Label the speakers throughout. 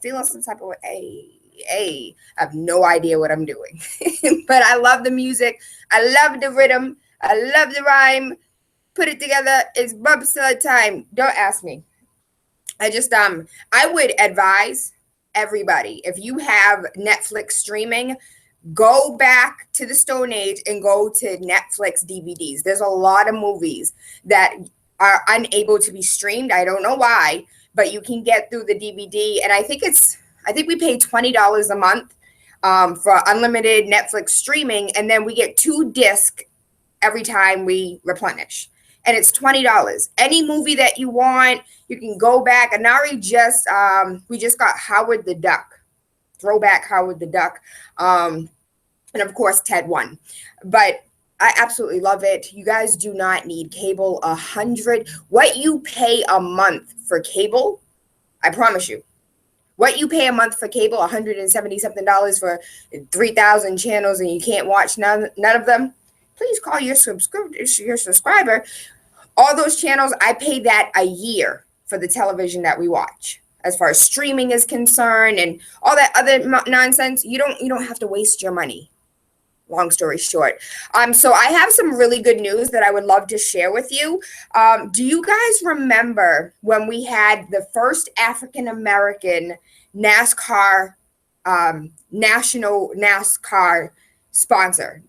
Speaker 1: feeling some type of way. Hey, I have no idea what I'm doing. But I love the music. I love the rhythm. I love the rhyme. Put it together. It's bobsled time. Don't ask me. I would advise everybody, if you have Netflix streaming, go back to the Stone Age and go to Netflix DVDs. There's a lot of movies that are unable to be streamed. I don't know why, but you can get through the DVD. And I think we pay $20 a month for unlimited Netflix streaming, and then we get 2 discs every time we replenish. And it's $20. Any movie that you want, you can go back. Anari we just got Howard the Duck, throwback Howard the Duck. And of course, Ted 1. But I absolutely love it. You guys do not need cable. What you pay a month for cable, I promise you, what you pay a month for cable, $170 something for 3,000 channels, and you can't watch none of them. Please call your subscriber. All those channels, I pay that a year for the television that we watch. As far as streaming is concerned and all that other nonsense, you don't have to waste your money. Long story short. So I have some really good news that I would love to share with you. Do you guys remember when we had the first African-American NASCAR, national NASCAR sponsor,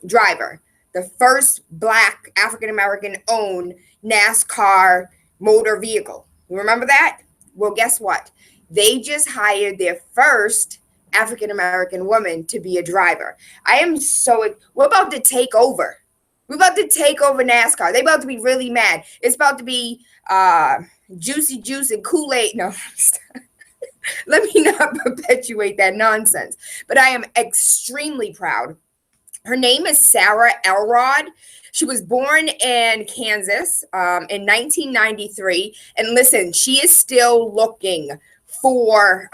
Speaker 1: driver, the first Black African-American owned NASCAR motor vehicle? You remember that? Well, guess what? They just hired their first African-American woman to be a driver. We're about to take over. We're about to take over NASCAR. They're about to be really mad. It's about to be juicy juice and Kool-Aid. No, let me not perpetuate that nonsense. But I am extremely proud. Her name is Sarah Elrod. She was born in Kansas in 1993. And listen, she is still looking for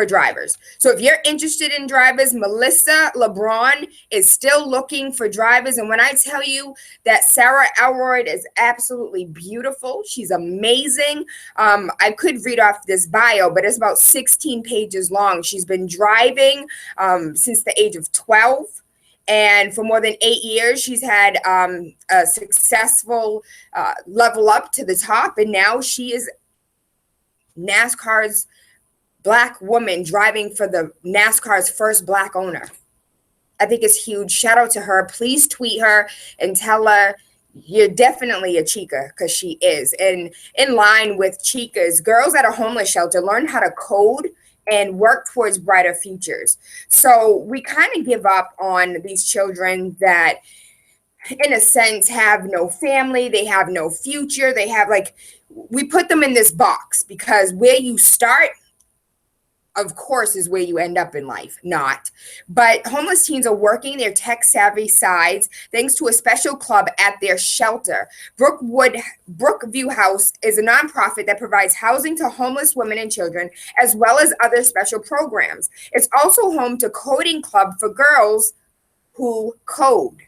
Speaker 1: drivers. So if you're interested in drivers, Melissa LeBron is still looking for drivers. And when I tell you that Sarah Elrod is absolutely beautiful, she's amazing. I could read off this bio, but it's about 16 pages long. She's been driving since the age of 12. And for more than 8 years, she's had a successful level up to the top. And now she is NASCAR's Black woman driving for the NASCAR's first Black owner. I think it's huge. Shout out to her. Please tweet her and tell her you're definitely a chica, because she is. And in line with chicas, girls at a homeless shelter learn how to code and work towards brighter futures. So we kind of give up on these children that, in a sense, have no family, they have no future, we put them in this box, because where you start, of course, is where you end up in life. Not. But homeless teens are working their tech-savvy sides thanks to a special club at their shelter. Brookview House is a nonprofit that provides housing to homeless women and children, as well as other special programs. It's also home to Coding Club for girls who code.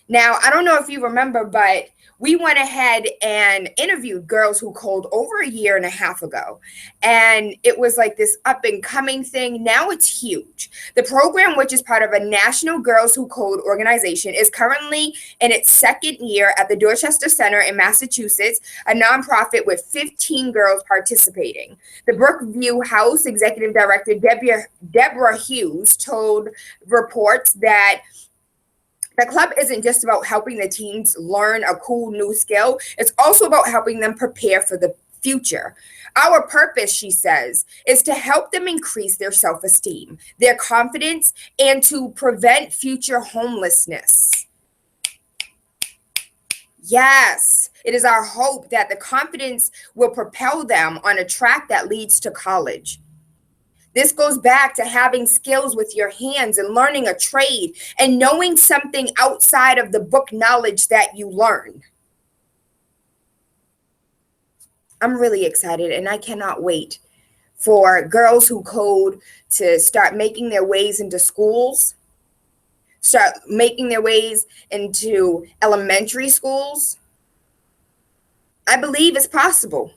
Speaker 1: Now, I don't know if you remember, but we went ahead and interviewed girls who code over a year and a half ago. And it was like this up and coming thing. Now it's huge. The program, which is part of a National Girls Who Code organization, is currently in its second year at the Dorchester Center in Massachusetts, a nonprofit with 15 girls participating. The Brookview House executive director, Deborah Hughes, told reports that the club isn't just about helping the teens learn a cool new skill. It's also about helping them prepare for the future. Our purpose, she says, is to help them increase their self-esteem, their confidence, and to prevent future homelessness. Yes, it is our hope that the confidence will propel them on a track that leads to college. This goes back to having skills with your hands and learning a trade and knowing something outside of the book knowledge that you learn. I'm really excited, and I cannot wait for girls who code to start making their ways into schools, start making their ways into elementary schools. I believe it's possible.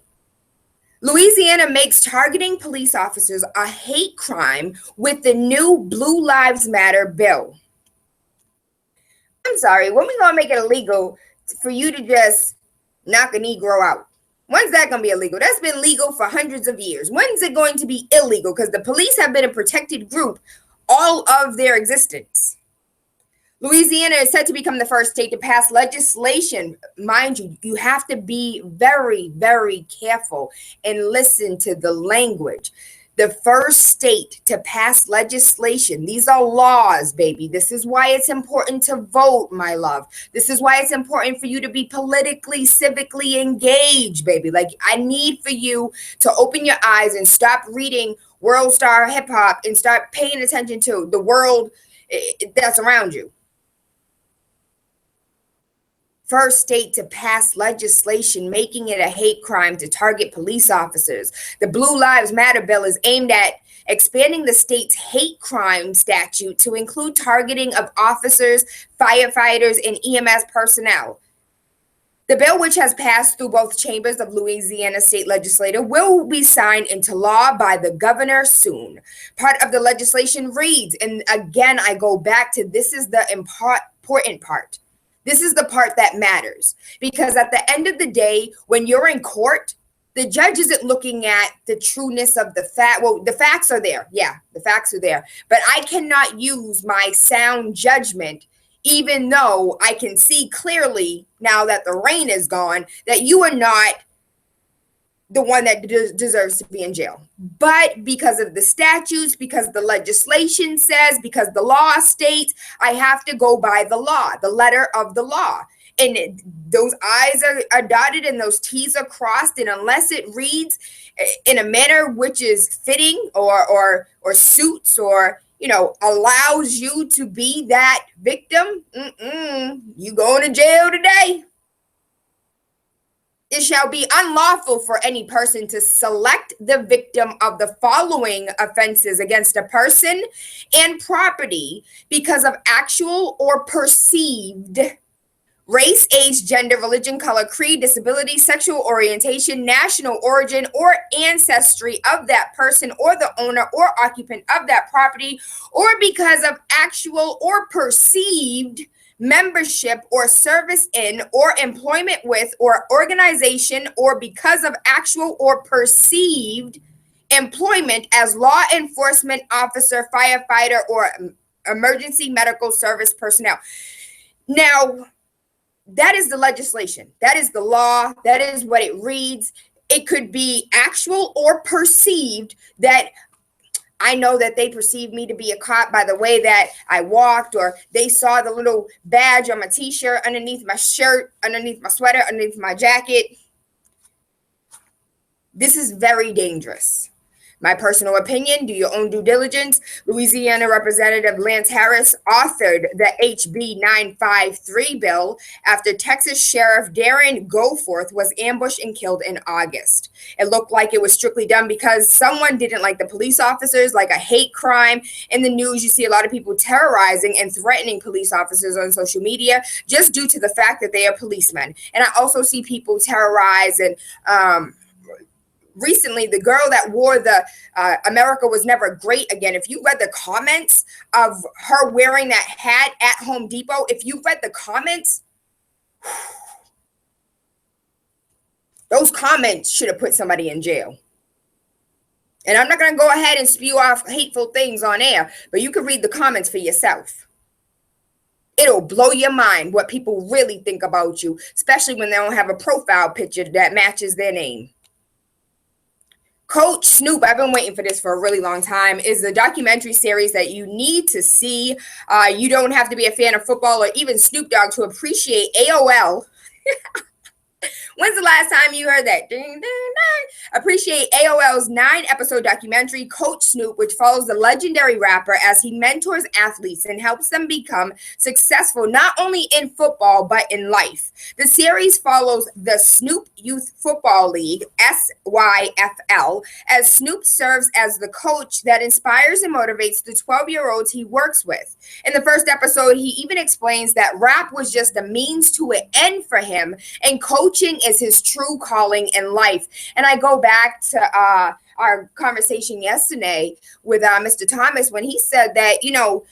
Speaker 1: Louisiana makes targeting police officers a hate crime with the new Blue Lives Matter bill. I'm sorry, when we gonna make it illegal for you to just knock a Negro out? When's that gonna be illegal? That's been legal for hundreds of years. When's it going to be illegal? Because the police have been a protected group all of their existence. Louisiana is set to become the first state to pass legislation. Mind you, you have to be very, very careful and listen to the language. The first state to pass legislation. These are laws, baby. This is why it's important to vote, my love. This is why it's important for you to be politically, civically engaged, baby. Like, I need for you to open your eyes and stop reading World Star Hip Hop and start paying attention to the world that's around you. First state to pass legislation making it a hate crime to target police officers. The Blue Lives Matter bill is aimed at expanding the state's hate crime statute to include targeting of officers, firefighters, and EMS personnel. The bill, which has passed through both chambers of Louisiana state legislature, will be signed into law by the governor soon. Part of the legislation reads, and again, I go back to this is the important part. This is the part that matters, because at the end of the day, when you're in court, the judge isn't looking at the trueness of the fact. Well, the facts are there. Yeah, the facts are there. But I cannot use my sound judgment, even though I can see clearly now that the rain is gone, that you are not the one that deserves to be in jail. But because of the statutes, because the legislation says, because the law states, I have to go by the law, the letter of the law. And those I's are dotted and those T's are crossed. And unless it reads in a manner which is fitting or suits or, you know, allows you to be that victim, you going to jail today. It shall be unlawful for any person to select the victim of the following offenses against a person and property because of actual or perceived race, age, gender, religion, color, creed, disability, sexual orientation, national origin, or ancestry of that person or the owner or occupant of that property, or because of actual or perceived membership or service in or employment with or organization, or because of actual or perceived employment as law enforcement officer, firefighter, or emergency medical service personnel. Now, that is the legislation. That is the law. That is what it reads. It could be actual or perceived that I know that they perceived me to be a cop by the way that I walked, or they saw the little badge on my t-shirt, underneath my shirt, underneath my sweater, underneath my jacket. This is very dangerous. My personal opinion, do your own due diligence. Louisiana Representative Lance Harris authored the HB 953 bill after Texas Sheriff Darren Goforth was ambushed and killed in August. It looked like it was strictly done because someone didn't like the police officers, like a hate crime. In the news, you see a lot of people terrorizing and threatening police officers on social media just due to the fact that they are policemen. And I also see people terrorize and recently, the girl that wore the America Was Never Great Again, if you read the comments of her wearing that hat at Home Depot, if you read the comments, those comments should have put somebody in jail. And I'm not going to go ahead and spew off hateful things on air, but you can read the comments for yourself. It'll blow your mind what people really think about you, especially when they don't have a profile picture that matches their name. Coach Snoop, I've been waiting for this for a really long time, is a documentary series that you need to see. You don't have to be a fan of football or even Snoop Dogg to appreciate AOL. When's the last time you heard that? Ding, ding, ding. Appreciate AOL's 9-episode documentary, Coach Snoop, which follows the legendary rapper as he mentors athletes and helps them become successful not only in football, but in life. The series follows the Snoop Youth Football League, SYFL, as Snoop serves as the coach that inspires and motivates the 12-year-olds he works with. In the first episode, he even explains that rap was just a means to an end for him, and coaching is his true calling in life. And I go back to our conversation yesterday with Mr. Thomas when he said that, you know,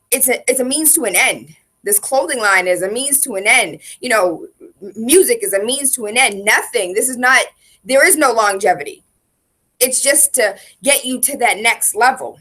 Speaker 1: it's a means to an end. This clothing line is a means to an end. You know, music is a means to an end. Nothing. This is not, there is no longevity. It's just to get you to that next level.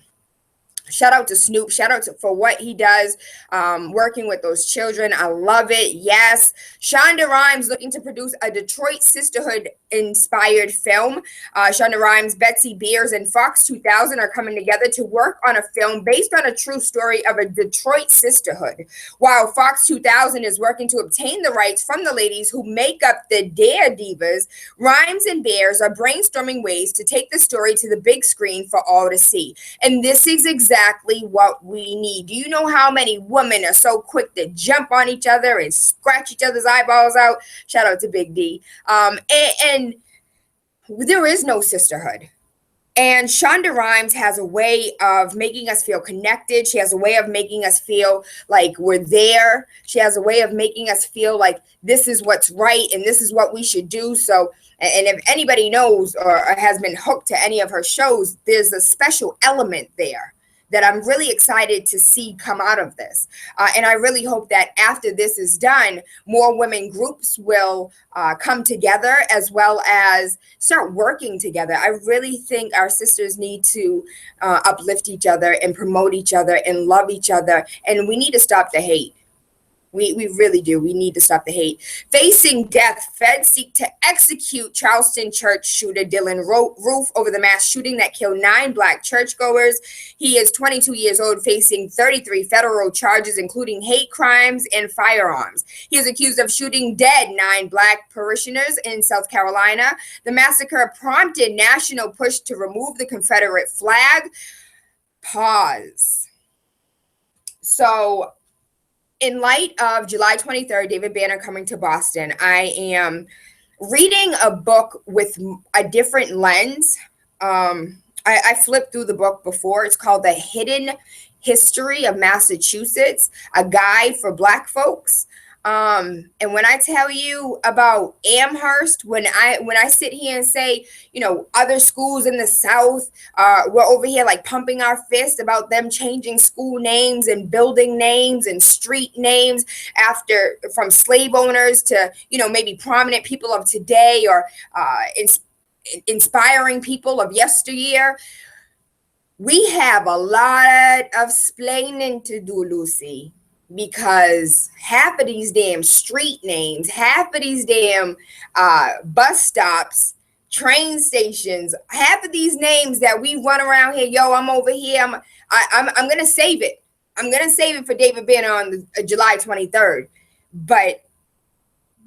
Speaker 1: Shout out to Snoop. Shout out for what he does, working with those children. I love it. Yes. Shonda Rhimes looking to produce a Detroit sisterhood inspired film. Shonda Rhimes, Betsy Beers, and Fox 2000 are coming together to work on a film based on a true story of a Detroit sisterhood. While Fox 2000 is working to obtain the rights from the ladies who make up the Dare Divas, Rhimes and Beers are brainstorming ways to take the story to the big screen for all to see. And this is exactly what we need. Do you know how many women are so quick to jump on each other and scratch each other's eyeballs out? Shout out to Big D. And there is no sisterhood. And Shonda Rhimes has a way of making us feel connected. She has a way of making us feel like we're there. She has a way of making us feel like this is what's right and this is what we should do. So, and if anybody knows or has been hooked to any of her shows, there's a special element there that I'm really excited to see come out of this. And I really hope that after this is done, more women groups will come together as well as start working together. I really think our sisters need to uplift each other and promote each other and love each other. And we need to stop the hate. We really do. We need to stop the hate. Facing death, feds seek to execute Charleston church shooter Dylan Roof over the mass shooting that killed 9 Black churchgoers. He is 22 years old, facing 33 federal charges, including hate crimes and firearms. He is accused of shooting dead 9 Black parishioners in South Carolina. The massacre prompted national push to remove the Confederate flag. Pause. So, in light of July 23rd, David Banner coming to Boston, I am reading a book with a different lens. I flipped through the book before. It's called The Hidden History of Massachusetts, a guide for Black folks. And when I tell you about Amherst, when I sit here and say, you know, other schools in the South, we're over here like pumping our fist about them changing school names and building names and street names after from slave owners to, you know, maybe prominent people of today or inspiring people of yesteryear. We have a lot of splaining to do, Lucy. Because half of these damn street names, half of these damn bus stops, train stations, half of these names that we run around here, yo, I'm over here, I'm gonna save it. I'm gonna save it for David Banner on July 23rd. But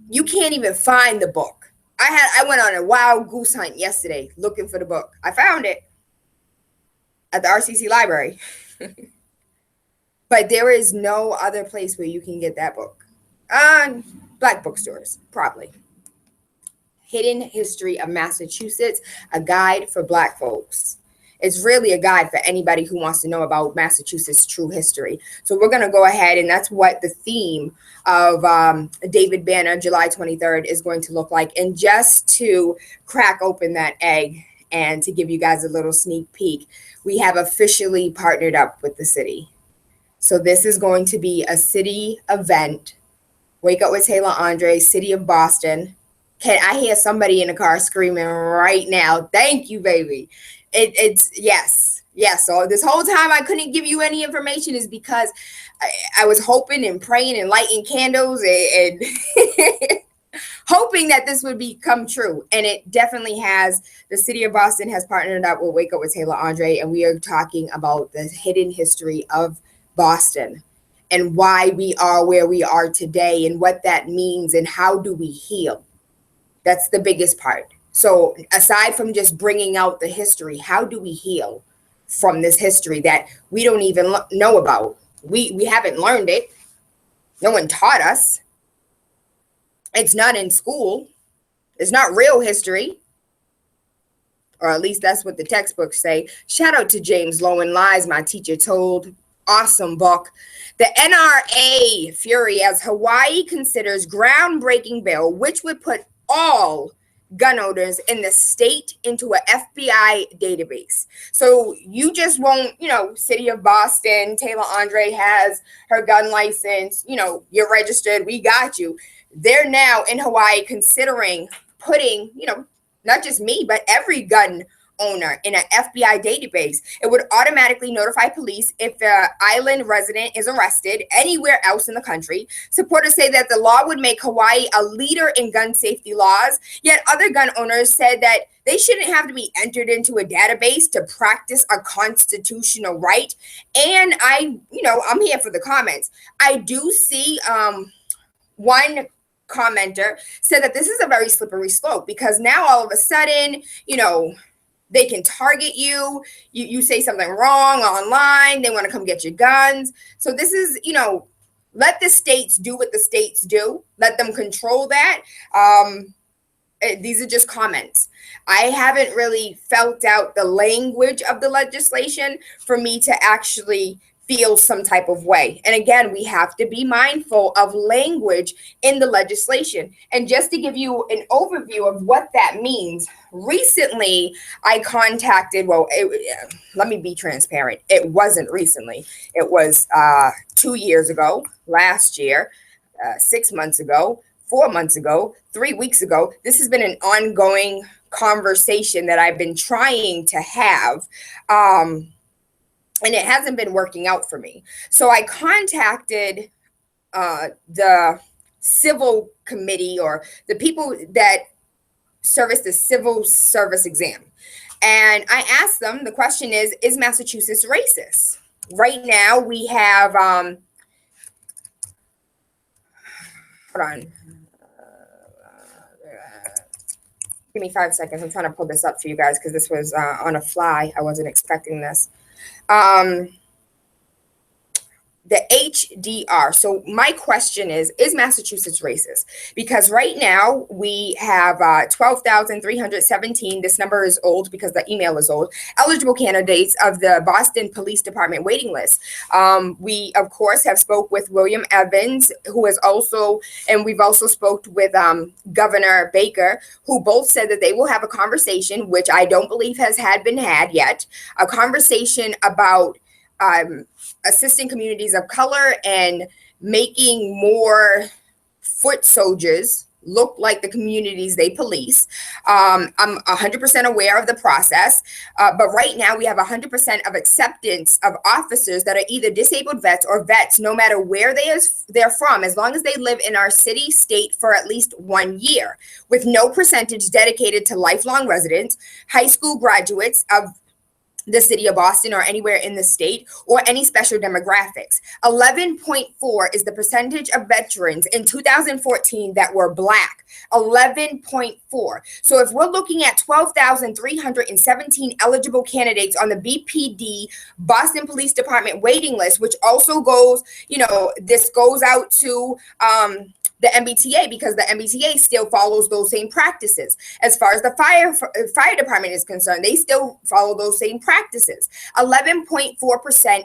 Speaker 1: you can't even find the book. I went on a wild goose hunt yesterday looking for the book. I found it at the RCC library. But there is no other place where you can get that book. Black bookstores, probably. Hidden History of Massachusetts, a guide for Black folks. It's really a guide for anybody who wants to know about Massachusetts' true history. So we're going to go ahead, and that's what the theme of David Banner, July 23rd, is going to look like. And just to crack open that egg and to give you guys a little sneak peek, we have officially partnered up with the city. So this is going to be a city event. Wake Up with Tayla Andre, City of Boston. I hear somebody in the car screaming right now. Thank you, baby. It's yes. So this whole time I couldn't give you any information is because I was hoping and praying and lighting candles and hoping that this would become true. And it definitely has. The city of Boston has partnered up with Wake Up with Tayla Andre, and we are talking about the hidden history of Boston and why we are where we are today and what that means and how do we heal. That's the biggest part. So aside from just bringing out the history, how do we heal from this history that we don't even know about? We haven't learned it. No one taught us. It's not in school. It's not real history. Or at least that's what the textbooks say. Shout out to James Lowen, Lies My Teacher Told. Awesome book. The NRA fury as Hawaii considers groundbreaking bill, which would put all gun owners in the state into a FBI database. So you just won't, City of Boston, Tayla Andre has her gun license, you're registered, we got you. They're now in Hawaii considering putting, not just me, but every gun owner in an FBI database. It would automatically notify police if the island resident is arrested anywhere else in the country. Supporters say that the law would make Hawaii a leader in gun safety laws, yet other gun owners said that they shouldn't have to be entered into a database to practice a constitutional right. And I'm here for the comments. I do see one commenter said that this is a very slippery slope, because now all of a sudden, they can target you. You say something wrong online, they want to come get your guns. So this is, let the states do what the states do. Let them control that. These are just comments. I haven't really felt out the language of the legislation for me to actually feel some type of way. And again, we have to be mindful of language in the legislation. And just to give you an overview of what that means, recently I contacted, let me be transparent. It wasn't recently. It was 2 years ago, last year, 6 months ago, 4 months ago, 3 weeks ago. This has been an ongoing conversation that I've been trying to have. And it hasn't been working out for me. So I contacted the civil committee, or the people that service the civil service exam. And I asked them, the question is Massachusetts racist? Right now we have, hold on. Give me 5 seconds. I'm trying to pull this up for you guys because this was on a fly. I wasn't expecting this. The HDR. So my question is Massachusetts racist? Because right now we have 12,317. This number is old because the email is old. Eligible candidates of the Boston Police Department waiting list. We, of course, have spoke with William Evans, who is also, and we've also spoke with Governor Baker, who both said that they will have a conversation, which I don't believe has been had yet, a conversation about assisting communities of color and making more foot soldiers look like the communities they police. I'm 100% aware of the process, but right now we have 100% of acceptance of officers that are either disabled vets or vets, no matter where they're from, as long as they live in our city, state for at least 1 year, with no percentage dedicated to lifelong residents, high school graduates of the city of Boston or anywhere in the state, or any special demographics. 11.4 is the percentage of veterans in 2014 that were Black. 11.4. So if we're looking at 12,317 eligible candidates on the BPD Boston Police Department waiting list, which also goes, this goes out to the MBTA, because the MBTA still follows those same practices. As far as the fire department is concerned, they still follow those same practices. 11.4%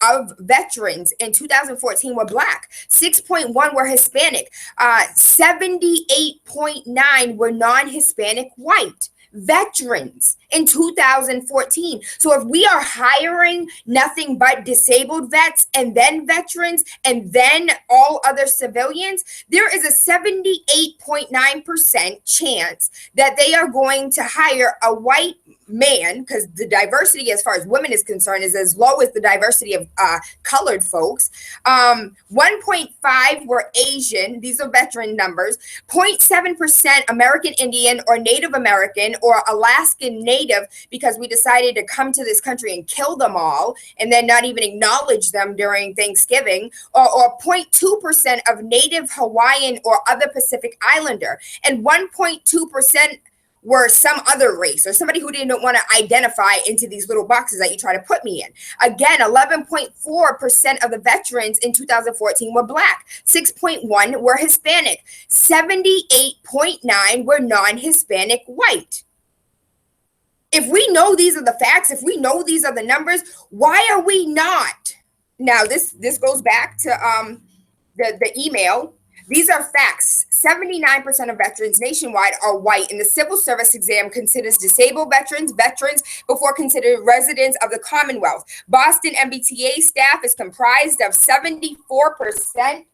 Speaker 1: of veterans in 2014 were Black. 6.1 were Hispanic. 78.9 were non-Hispanic white veterans in 2014. So if we are hiring nothing but disabled vets and then veterans and then all other civilians, there is a 78.9% chance that they are going to hire a white man, because the diversity as far as women is concerned is as low as the diversity of colored folks. 1.5 were Asian. These are veteran numbers. 0.7% American Indian or Native American or Alaskan Native, because we decided to come to this country and kill them all and then not even acknowledge them during Thanksgiving, or 0.2% of Native Hawaiian or other Pacific Islander, and 1.2% were some other race or somebody who didn't want to identify into these little boxes that you try to put me in. Again, 11.4% of the veterans in 2014 were Black. 6.1 were Hispanic. 78.9 were non-Hispanic white. If we know these are the facts, if we know these are the numbers, why are we not? Now, this goes back to the email These are facts. 79% of veterans nationwide are white, and the civil service exam considers disabled veterans before considered residents of the Commonwealth. Boston MBTA staff is comprised of 74%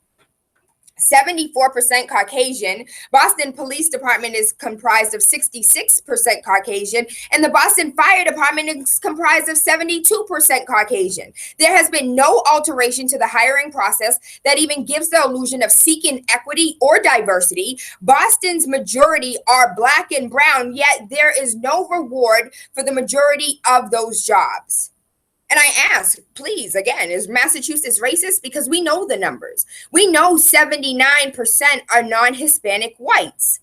Speaker 1: Caucasian. Boston Police Department is comprised of 66% Caucasian, and the Boston Fire Department is comprised of 72% Caucasian. There has been no alteration to the hiring process that even gives the illusion of seeking equity or diversity. Boston's majority are Black and brown, yet there is no reward for the majority of those jobs. And I ask, please, again, is Massachusetts racist? Because we know the numbers. We know 79% are non-Hispanic whites.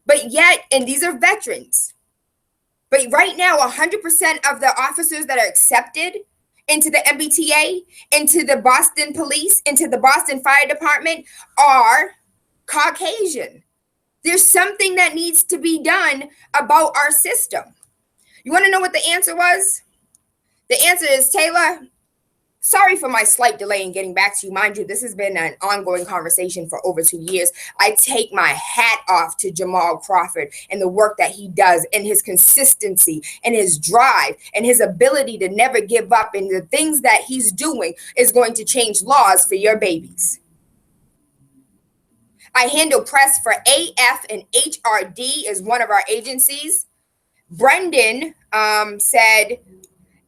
Speaker 1: But yet, and these are veterans. But right now, 100% of the officers that are accepted into the MBTA, into the Boston Police, into the Boston Fire Department are Caucasian. There's something that needs to be done about our system. You want to know what the answer was? The answer is, Tayla, sorry for my slight delay in getting back to you. Mind you, this has been an ongoing conversation for over 2 years. I take my hat off to Jamal Crawford and the work that he does, and his consistency and his drive and his ability to never give up. And the things that he's doing is going to change laws for your babies. I handle press for AF, and HRD is one of our agencies. Brendan said,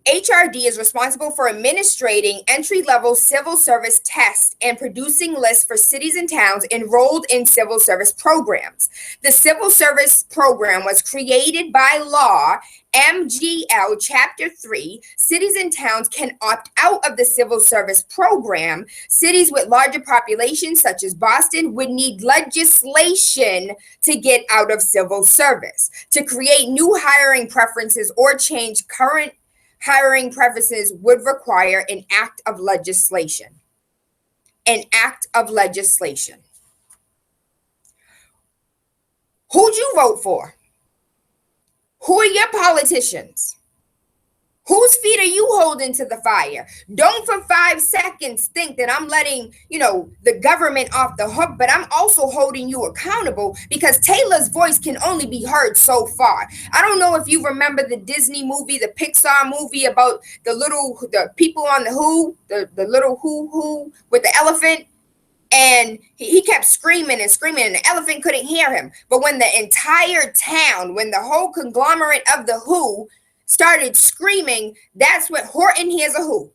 Speaker 1: HRD is responsible for administrating entry-level civil service tests and producing lists for cities and towns enrolled in civil service programs. The civil service program was created by law, MGL Chapter 3. Cities and towns can opt out of the civil service program. Cities with larger populations, such as Boston, would need legislation to get out of civil service. To create new hiring preferences or change current hiring preferences would require an act of legislation. An act of legislation. Who'd you vote for? Who are your politicians? Whose feet are you holding to the fire? Don't for 5 seconds think that I'm letting, the government off the hook, but I'm also holding you accountable, because Tayla's voice can only be heard so far. I don't know if you remember the Disney movie, the Pixar movie about the people on the Who, the little who with the elephant. And he kept screaming and screaming, and the elephant couldn't hear him. But when the entire town, when the whole conglomerate of the Who started screaming, that's what Horton hears a Who.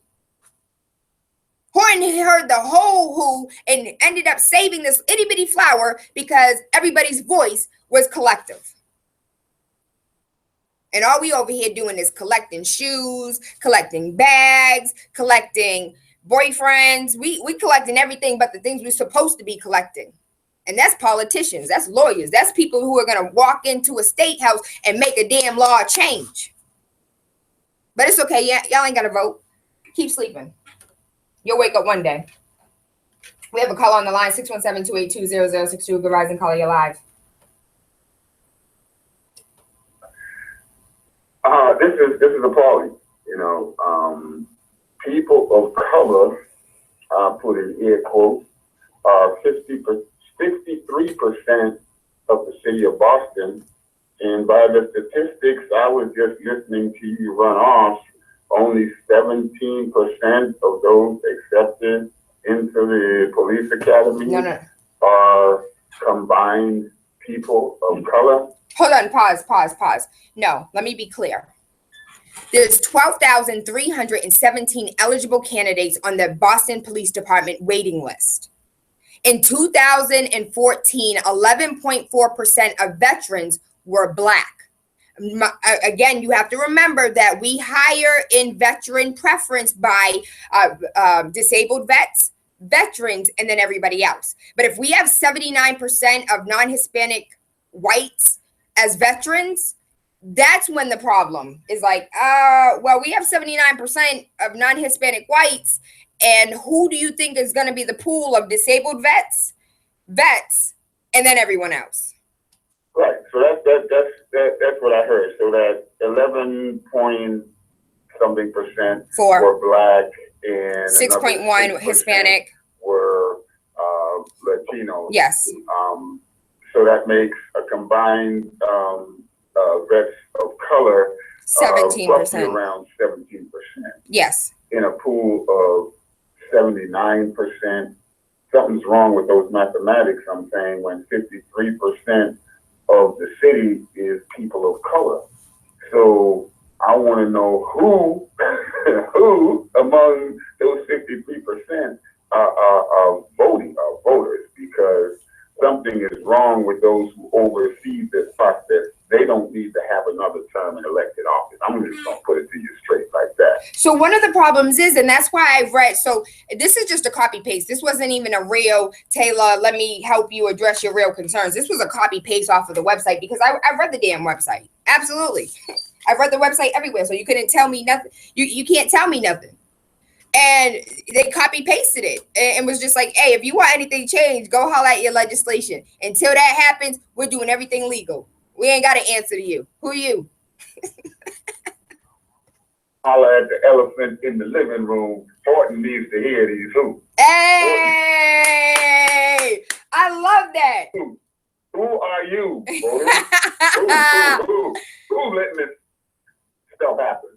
Speaker 1: Horton heard the whole Who and ended up saving this itty bitty flower because everybody's voice was collective. And all we over here doing is collecting shoes, collecting bags, collecting boyfriends. We collecting everything but the things we're supposed to be collecting. And that's politicians, that's lawyers, that's people who are going to walk into a state house and make a damn law change. But it's okay. Y'all ain't got to vote. Keep sleeping. You'll wake up one day. We have a call on the line, 617-282-0062. Good Rising Caller, you're live.
Speaker 2: This is appalling. People of color, put in air quotes, are 63% of the city of Boston. And by the statistics I was just listening to you run off, only 17% of those accepted into the police academy are combined people of color.
Speaker 1: Hold on, pause. No, let me be clear. There's 12,317 eligible candidates on the Boston Police Department waiting list. In 2014, 11.4% of veterans were Black. Again, you have to remember that we hire in veteran preference by disabled veterans, and then everybody else. But if we have 79% of non-Hispanic whites as veterans, that's when the problem is like, we have 79% of non-Hispanic whites, and who do you think is going to be the pool of disabled vets, and then everyone else?
Speaker 2: Right. So that's what I heard. So that 11 point something percent were Black, and
Speaker 1: 6.1 Hispanic
Speaker 2: were Latinos.
Speaker 1: Yes.
Speaker 2: So that makes a combined vets of color
Speaker 1: 17%.
Speaker 2: roughly around 17%.
Speaker 1: Yes.
Speaker 2: In a pool of 79%. Something's wrong with those mathematics, I'm saying, when 53% of the city is people of color. So I want to know who among those 53% are voters, because something is wrong with those who oversee this process. They don't need to have another term in elected office. I'm just going to put it to you straight like that.
Speaker 1: So one of the problems is, and that's why I've read, so this is just a copy paste. This wasn't even a real, Tayla, let me help you address your real concerns. This was a copy paste off of the website, because I read the damn website. Absolutely. I read the website everywhere. So you couldn't tell me nothing. You can't tell me nothing. And they copy pasted it and was just like, hey, if you want anything changed, go holler at your legislation. Until that happens, we're doing everything legal. We ain't got to answer to you. Who are you?
Speaker 2: Holler at the elephant in the living room. Horton needs to hear these who.
Speaker 1: Hey, I love that.
Speaker 2: Who are you? Who letting this stuff happen?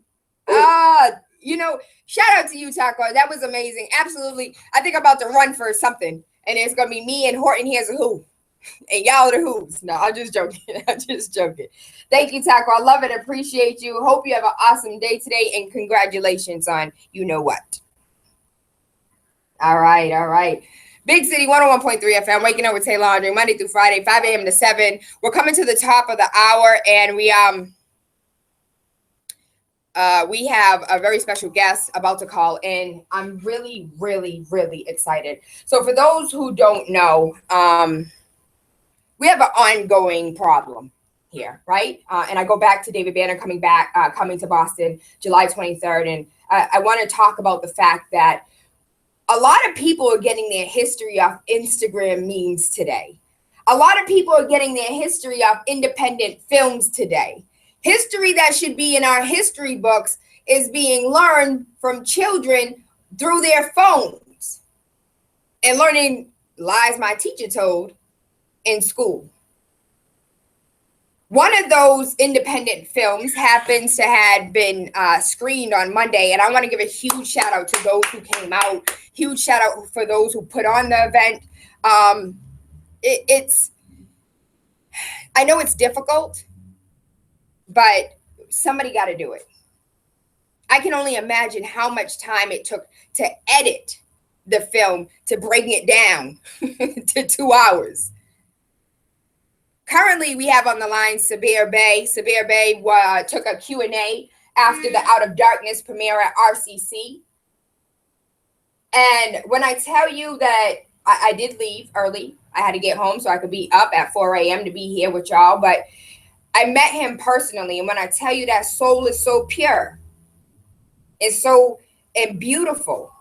Speaker 1: Shout out to you, Taco. That was amazing. Absolutely. I think I'm about to run for something, and it's gonna be me and Horton. Here's a who, and y'all are the who's. No, I'm just joking. I'm just joking. Thank you, Taco. I love it. Appreciate you. Hope you have an awesome day today, and congratulations on you know what. All right. Big City 101.3 FM, waking up with Tayla Andre, Monday through Friday, 5 a.m. to 7. We're coming to the top of the hour, and we have a very special guest about to call in. I'm really, really, really excited. So for those who don't know, we have an ongoing problem here, right? And I go back to David Banner coming to Boston July 23rd. And I want to talk about the fact that a lot of people are getting their history off Instagram memes today. A lot of people are getting their history off independent films today. History that should be in our history books is being learned from children through their phones and learning lies my teacher told in school. One of those independent films happens to have been screened on Monday, and I want to give a huge shout out to those who came out. Huge shout out for those who put on the event. I know it's difficult, but somebody got to do it. I can only imagine how much time it took to edit the film to bring it down to 2 hours. Currently, we have on the line Sabir Bey. Sabir Bey took a Q&A after the Out of Darkness premiere at RCC. And when I tell you that I did leave early, I had to get home so I could be up at 4 a.m. to be here with y'all. But I met him personally. And when I tell you that soul is so pure, it's so beautiful.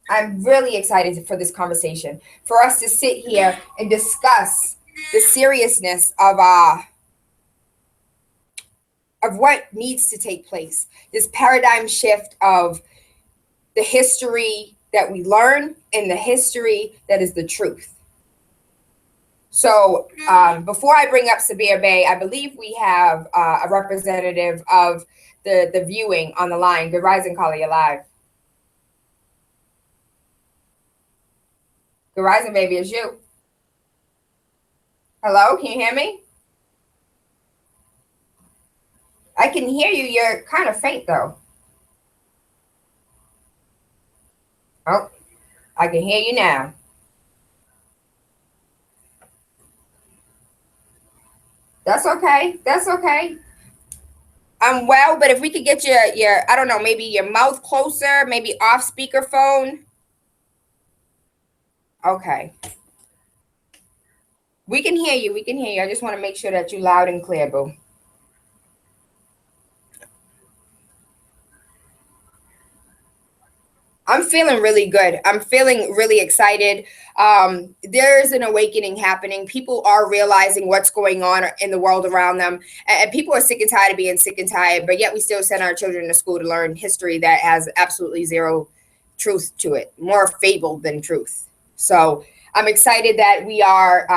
Speaker 1: I'm really excited for this conversation, for us to sit here and discuss the seriousness of what needs to take place. This paradigm shift of the history that we learn and the history that is the truth. So before I bring up Sabir Bey, I believe we have a representative of the viewing on the line. Good rising, caller, you're live. Good rising, baby, it's you. Hello, can you hear me? I can hear you. You're kind of faint, though. Oh, I can hear you now. That's okay. That's okay. I'm well, but if we could get your I don't know, maybe your mouth closer, maybe off speakerphone. Okay. We can hear you. We can hear you. I just want to make sure that you're loud and clear, boo. I'm feeling really good. I'm feeling really excited. There's an awakening happening. People are realizing what's going on in the world around them. And people are sick and tired of being sick and tired, but yet we still send our children to school to learn history that has absolutely zero truth to it. More fable than truth. So I'm excited that we are,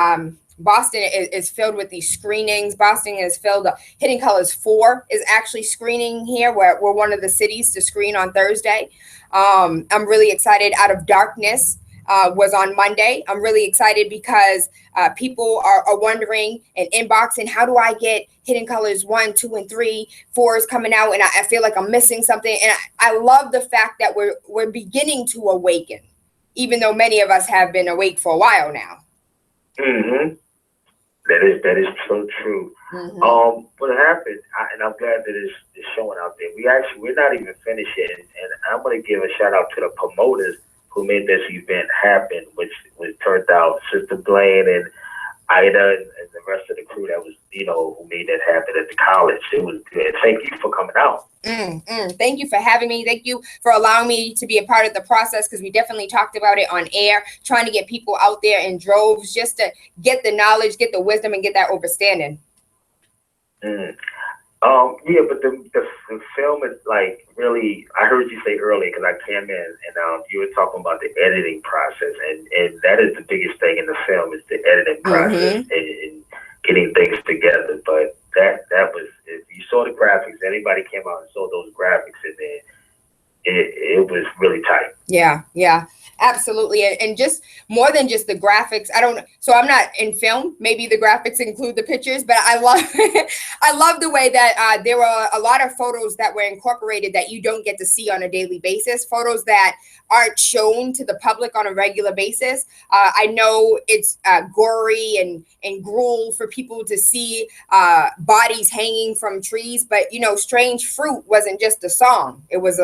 Speaker 1: Boston is filled with these screenings. Boston is filled. Hidden Colors 4 is actually screening here. We're one of the cities to screen on Thursday. I'm really excited. Out of Darkness was on Monday. I'm really excited because people are wondering and inboxing, how do I get Hidden Colors 1, 2, and 3? 4 is coming out, and I feel like I'm missing something. And I love the fact that we're beginning to awaken, even though many of us have been awake for a while now.
Speaker 3: Mm-hmm. That is so true. Mm-hmm. What happened, and I'm glad that it's showing out there. We're not even finished yet, and I'm going to give a shout out to the promoters who made this event happen, which turned out Sister Blaine and Ida and the rest of the crew that was, who made that happen at the college. It was good. Thank you for coming out.
Speaker 1: Thank you for having me. Thank you for allowing me to be a part of the process, because we definitely talked about it on air, trying to get people out there in droves just to get the knowledge, get the wisdom, and get that understanding.
Speaker 3: Yeah, but the film is like really, I heard you say earlier, because I came in and you were talking about the editing process, and that is the biggest thing in the film, is the editing process and getting things together. But that was, if you saw the graphics, anybody came out and saw those graphics in there, it was really tight.
Speaker 1: Yeah, absolutely. And just more than just the graphics. So I'm not in film. Maybe the graphics include the pictures, but I love the way that there were a lot of photos that were incorporated that you don't get to see on a daily basis. Photos that aren't shown to the public on a regular basis. I know it's gory and gruel for people to see bodies hanging from trees, but Strange Fruit wasn't just a song. It was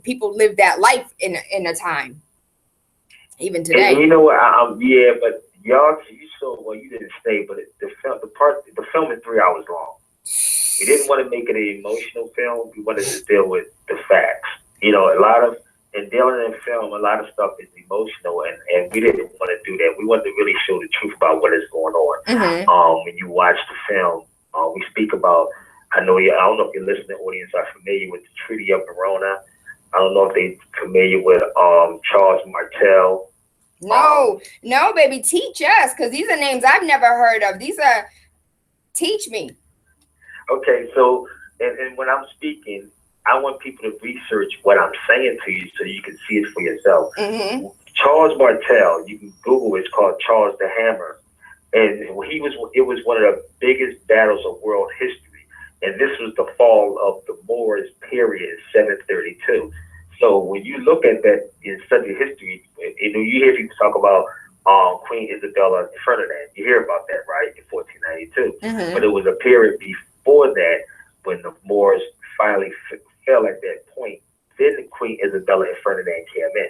Speaker 1: people lived that life in a time, even today.
Speaker 3: And you know what? Yeah, but y'all, you saw, well, you didn't stay, but the film is 3 hours long. We didn't want to make it an emotional film. We wanted to deal with the facts. And dealing in film, a lot of stuff is emotional, and we didn't want to do that. We wanted to really show the truth about what is going on. Mm-hmm. When you watch the film, we speak about, I don't know if your listening audience are familiar with the Treaty of Verona. I don't know if they're familiar with Charles Martel.
Speaker 1: No, baby, teach us, because these are names I've never heard of. Teach me.
Speaker 3: Okay, so, and when I'm speaking, I want people to research what I'm saying to you so you can see it for yourself. Mm-hmm. Charles Martel, you can Google it, it's called Charles the Hammer. And it was one of the biggest battles of world history. And this was the fall of the Moors period, 732. So when you look at that in study history, you hear people talk about Queen Isabella and Ferdinand. You hear about that, right, in 1492. Mm-hmm. But it was a period before that when the Moors finally fell at that point. Then Queen Isabella and Ferdinand came in.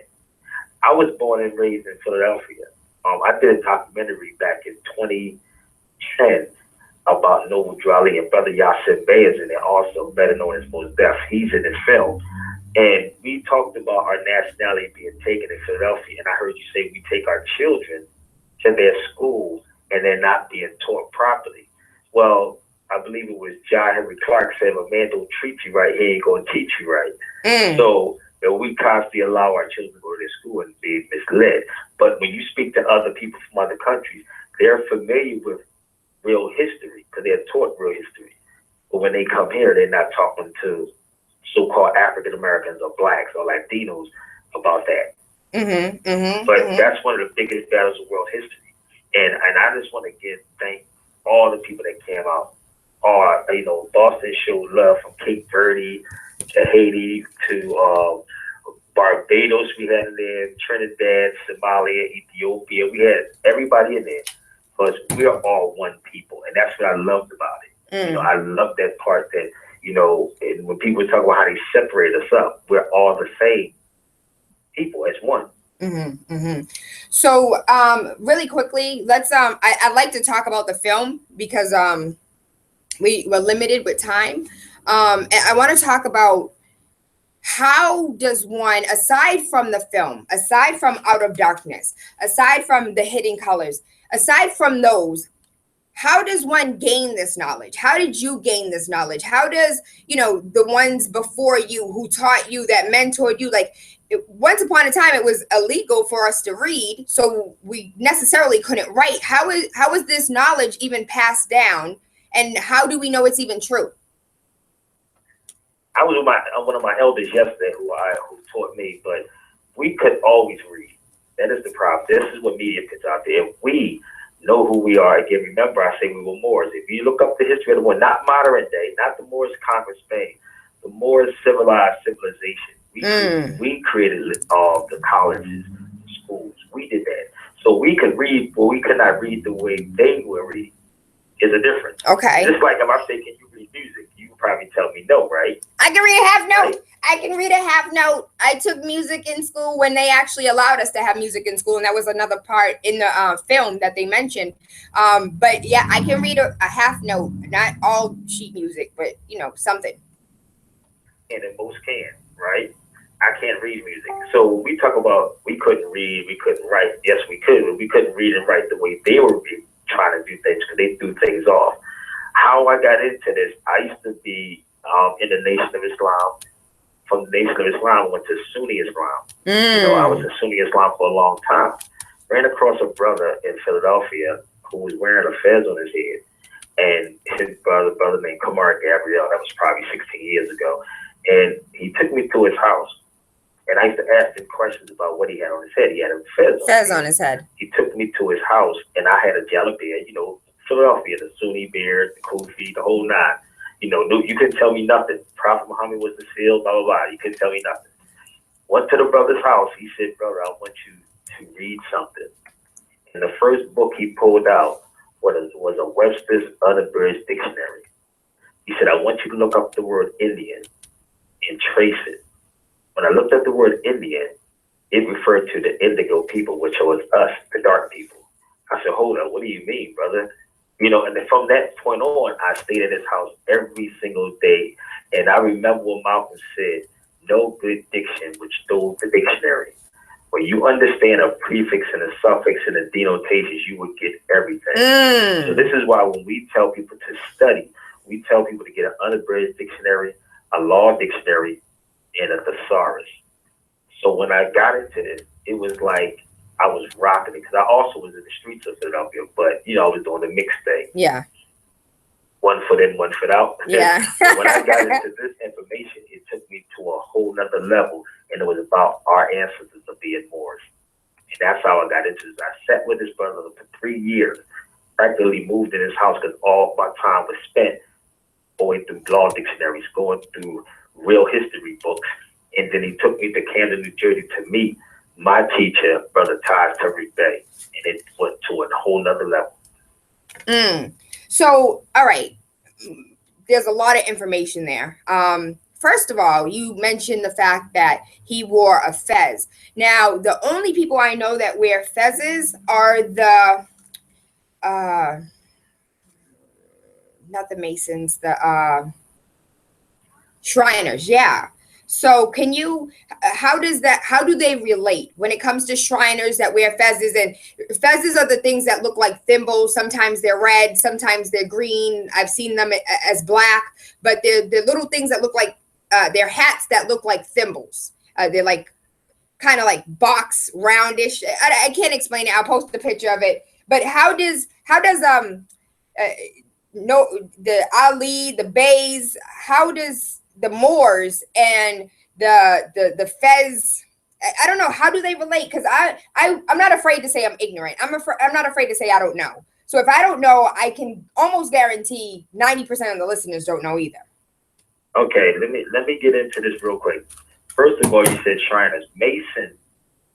Speaker 3: I was born and raised in Philadelphia. I did a documentary back in 2010 about Noble Drali, and Brother Yassin Bey is in it, also better known as Mos Def. He's in this film. And we talked about our nationality being taken in Philadelphia, and I heard you say we take our children to their schools and they're not being taught properly. Well, I believe it was John Henry Clark said, if a man don't treat you right, he ain't going to teach you right. So we constantly allow our children to go to their school and be misled. But when you speak to other people from other countries, they're familiar with real history because they're taught real history. But when they come here, they're not talking to so-called African Americans or blacks or Latinos about that. But that's one of the biggest battles of world history. And I just want to thank all the people that came out. Boston showed love from Cape Verde to Haiti to Barbados. We had in there, Trinidad, Somalia, Ethiopia. We had everybody in there because we are all one people, and that's what I loved about it. I love that part that and when people talk about how they separate us up, we're all the same people as one.
Speaker 1: So, really quickly, let's. I'd like to talk about the film because we were limited with time. And I want to talk about how does one, aside from the film, aside from Out of Darkness, aside from the Hidden Colors, aside from those, how does one gain this knowledge? How did you gain this knowledge? How does, the ones before you who taught you, that mentored you, like once upon a time it was illegal for us to read, so we necessarily couldn't write. How is this knowledge even passed down, and how do we know it's even true?
Speaker 3: I was with one of my elders yesterday who taught me, but we could always read. That is the problem. This is what media puts out there. If we know who we are, again, remember I say we were Moors. If you look up the history of the world, not modern day, not the Moors conquered Spain, the Moors civilized civilization. We created the colleges, the schools. We did that. So we could read, but we could not read the way they were reading. Is a difference.
Speaker 1: Okay.
Speaker 3: Just like if I say, can you read music? You would probably tell me no, right?
Speaker 1: I can read a half note. Right? I can read a half note. I took music in school when they actually allowed us to have music in school, and that was another part in the film that they mentioned. But yeah, I can read a half note, not all sheet music, but something.
Speaker 3: And then most can, right? I can't read music. So when we talk about we couldn't read, we couldn't write. Yes, we could, but we couldn't read and write the way they were trying to do things, because they threw things off. How I got into this, I used to be in the Nation of Islam. From the Nation of Islam, I went to Sunni Islam. I was in Sunni Islam for a long time. Ran across a brother in Philadelphia who was wearing a fez on his head, and his brother named Kamar Gabriel. That was probably 16 years ago, and he took me to his house. And I used to ask him questions about what he had on his head. He had a fez on his head. He took me to his house, and I had a jalabia, Philadelphia, the Sunni beard, the kufi, the whole nine. You couldn't tell me nothing. Prophet Muhammad was the seal, blah, blah, blah. You couldn't tell me nothing. Went to the brother's house. He said, brother, I want you to read something. And the first book he pulled out was a Webster's Unabridged Dictionary. He said, I want you to look up the word Indian and trace it. When I looked at the word Indian, it referred to the indigo people, which was us, the dark people. I said, hold on, what do you mean, brother? And then from that point on, I stayed at his house every single day. And I remember what Malcolm said, no good diction which stole the dictionary. When you understand a prefix and a suffix and the denotations, you would get everything. So this is why when we tell people to study, we tell people to get an unabridged dictionary, a law dictionary, and a thesaurus. So when I got into this, it was like I was rocking it, because I also was in the streets of Philadelphia, but I was doing the mixed thing.
Speaker 1: Yeah.
Speaker 3: 1 foot in, 1 foot out.
Speaker 1: Yeah.
Speaker 3: When I got into this information, it took me to a whole nother level, and it was about our ancestors of being Moors. And that's how I got into this. I sat with this brother for 3 years, practically moved in his house, because all my time was spent going through law dictionaries, going through real history books. And then he took me to Camden, New Jersey to meet my teacher, Brother Taj Tariq Bey. And it went to a whole nother level.
Speaker 1: So, all right, there's a lot of information there. First of all, you mentioned the fact that he wore a fez. Now, the only people I know that wear fezes are the, not the Masons, the Shriners. Yeah. So how do they relate when it comes to Shriners that wear fezes? And fezes are the things that look like thimbles. Sometimes they're red, sometimes they're green. I've seen them as black, but they're little things that look like, they're hats that look like thimbles. They're like kind of like box roundish. I can't explain it. I'll post a picture of it. But how does the Ali, the Beys, how does the Moors and the Fez, I don't know, how do they relate? Because I'm not afraid to say I'm ignorant. I'm not afraid to say I don't know. So if I don't know, I can almost guarantee 90% of the listeners don't know either.
Speaker 3: Okay, let me get into this real quick. First of all, you said Shriners. Mason,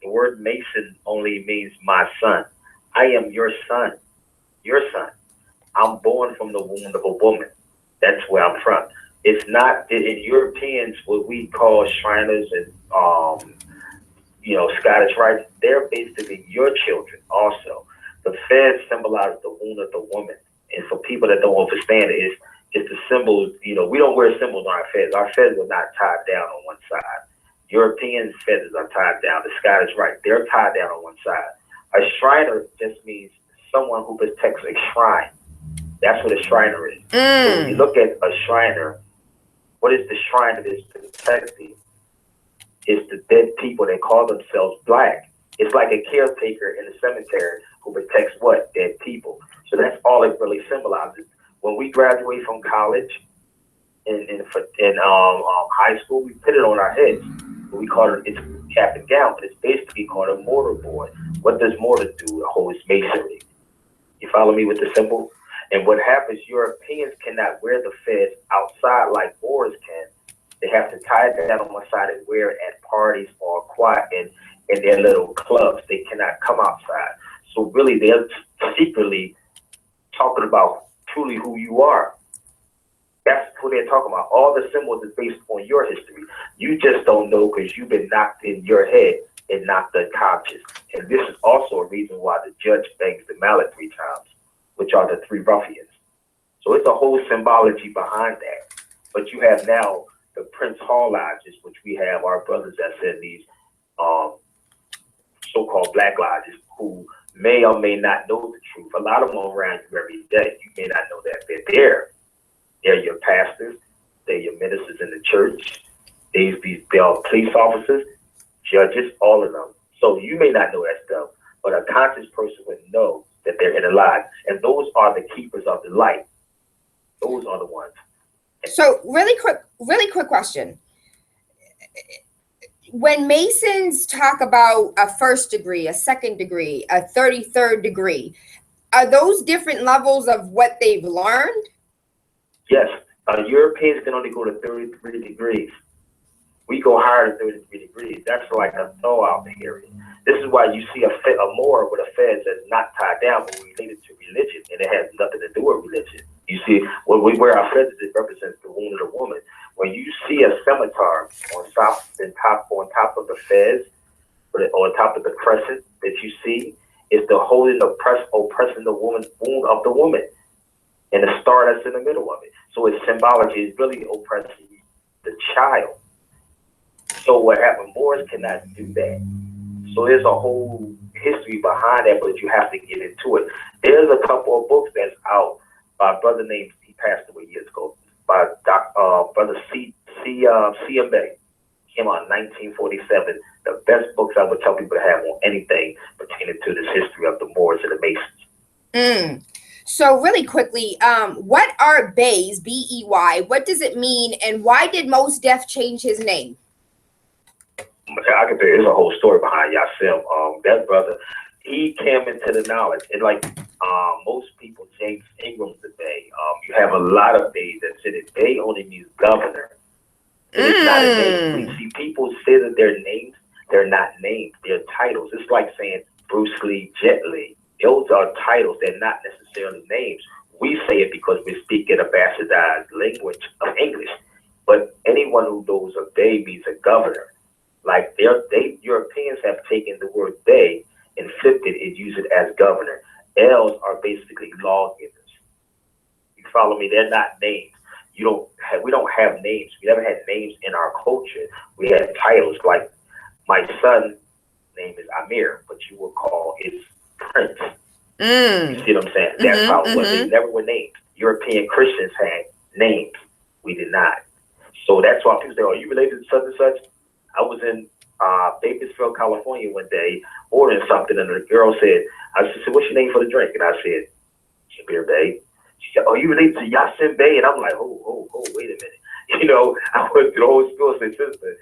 Speaker 3: the word Mason only means my son. I am your son. Your son. I'm born from the womb of a woman. That's where I'm from. It's not in Europeans what we call Shriners and Scottish Rites. They're basically your children also. The fez symbolizes the womb of the woman. And for people that don't understand it, it's the symbols. We don't wear symbols on our fez. Our fez are not tied down on one side. European feathers are tied down. The Scottish Rite, they're tied down on one side. A Shriner just means someone who protects a shrine. That's what a Shriner is. So when you look at a Shriner, what is the Shriner that's protecting? It's the dead people that call themselves Black. It's like a caretaker in the cemetery who protects what? Dead people. So that's all it really symbolizes. When we graduate from college in high school, we put it on our heads. We call it, it's cap and gown, but it's basically called a mortar board. What does mortar do? It holds masonry. You follow me with the symbol? And what happens, Europeans cannot wear the fez outside like Moors can. They have to tie it down on one side and wear it at parties or quiet in their little clubs. They cannot come outside. So really, they're secretly talking about truly who you are. That's who they're talking about. All the symbols is based on your history. You just don't know because you've been knocked in your head and knocked unconscious. And this is also a reason why the judge bangs the mallet 3 times, which are the 3 ruffians. So it's a whole symbology behind that. But you have now the Prince Hall lodges, which we have our brothers that's in these so-called black lodges who may or may not know the truth. A lot of them are around you every day. You may not know that they're there. They're your pastors. They're your ministers in the church. They are police officers, judges, all of them. So you may not know that stuff, but a conscious person would know that they're in the lodge. And those are the keepers of the light. Those are the ones.
Speaker 1: So really quick question. When Masons talk about a 1st degree, a 2nd degree, a 33rd degree, are those different levels of what they've learned?
Speaker 3: Yes. Europeans can only go to 33 degrees. We go higher than 33 degrees. That's like a throw-out period. This is why you see a Moor with a fez that's not tied down, but related to religion, and it has nothing to do with religion. You see, when we wear our feathers, it represents the wound of the woman. When you see a scimitar on top of the fez, or on top of the crescent that you see, it's the holding, oppressing the woman, wound of the woman, and the star that's in the middle of it. So its symbology is really oppressing the child. So what happened? Moors cannot do that. So there's a whole history behind that, but you have to get into it. There's a couple of books that's out by a brother named, he passed away years ago, by brother C.M. Bay. Came out in 1947. The best books I would tell people to have on anything pertaining to this history of the Moors and the Masons.
Speaker 1: So really quickly, what are Bays, B-E-Y? What does it mean, and why did Mos Def change his name?
Speaker 3: I can tell you, there's a whole story behind Yasim. That brother, he came into the knowledge, and like most people, James Ingram's the Bay. You have a lot of Bays that said that Bay only means governor. It's not a name. We see people say that they're names. They're not names. They're titles. It's like saying Bruce Lee, Jet Li. Those are titles. They're not necessarily names. We say it because we speak in a bastardized language of English. But anyone who knows a Bay means a governor. Like Europeans have taken the word they and flipped it and used it as governor. L's are basically lawgivers. You follow me? They're not names. We don't have names. We never had names in our culture. We had titles. Like my son's name is Amir, but you would call it Prince. You see what I'm saying? That's how it was. They never were named. European Christians had names. We did not. So that's why people say, "Are you related to such and such?" I was in Bakersfield, California one day ordering something, and the girl said, I said, "What's your name for the drink?" And I said, "Shabir Bay." She said, "Oh, you related to Yasin Bay?" And I'm like, oh, wait a minute. You know, I went through the whole school and said, "Sister,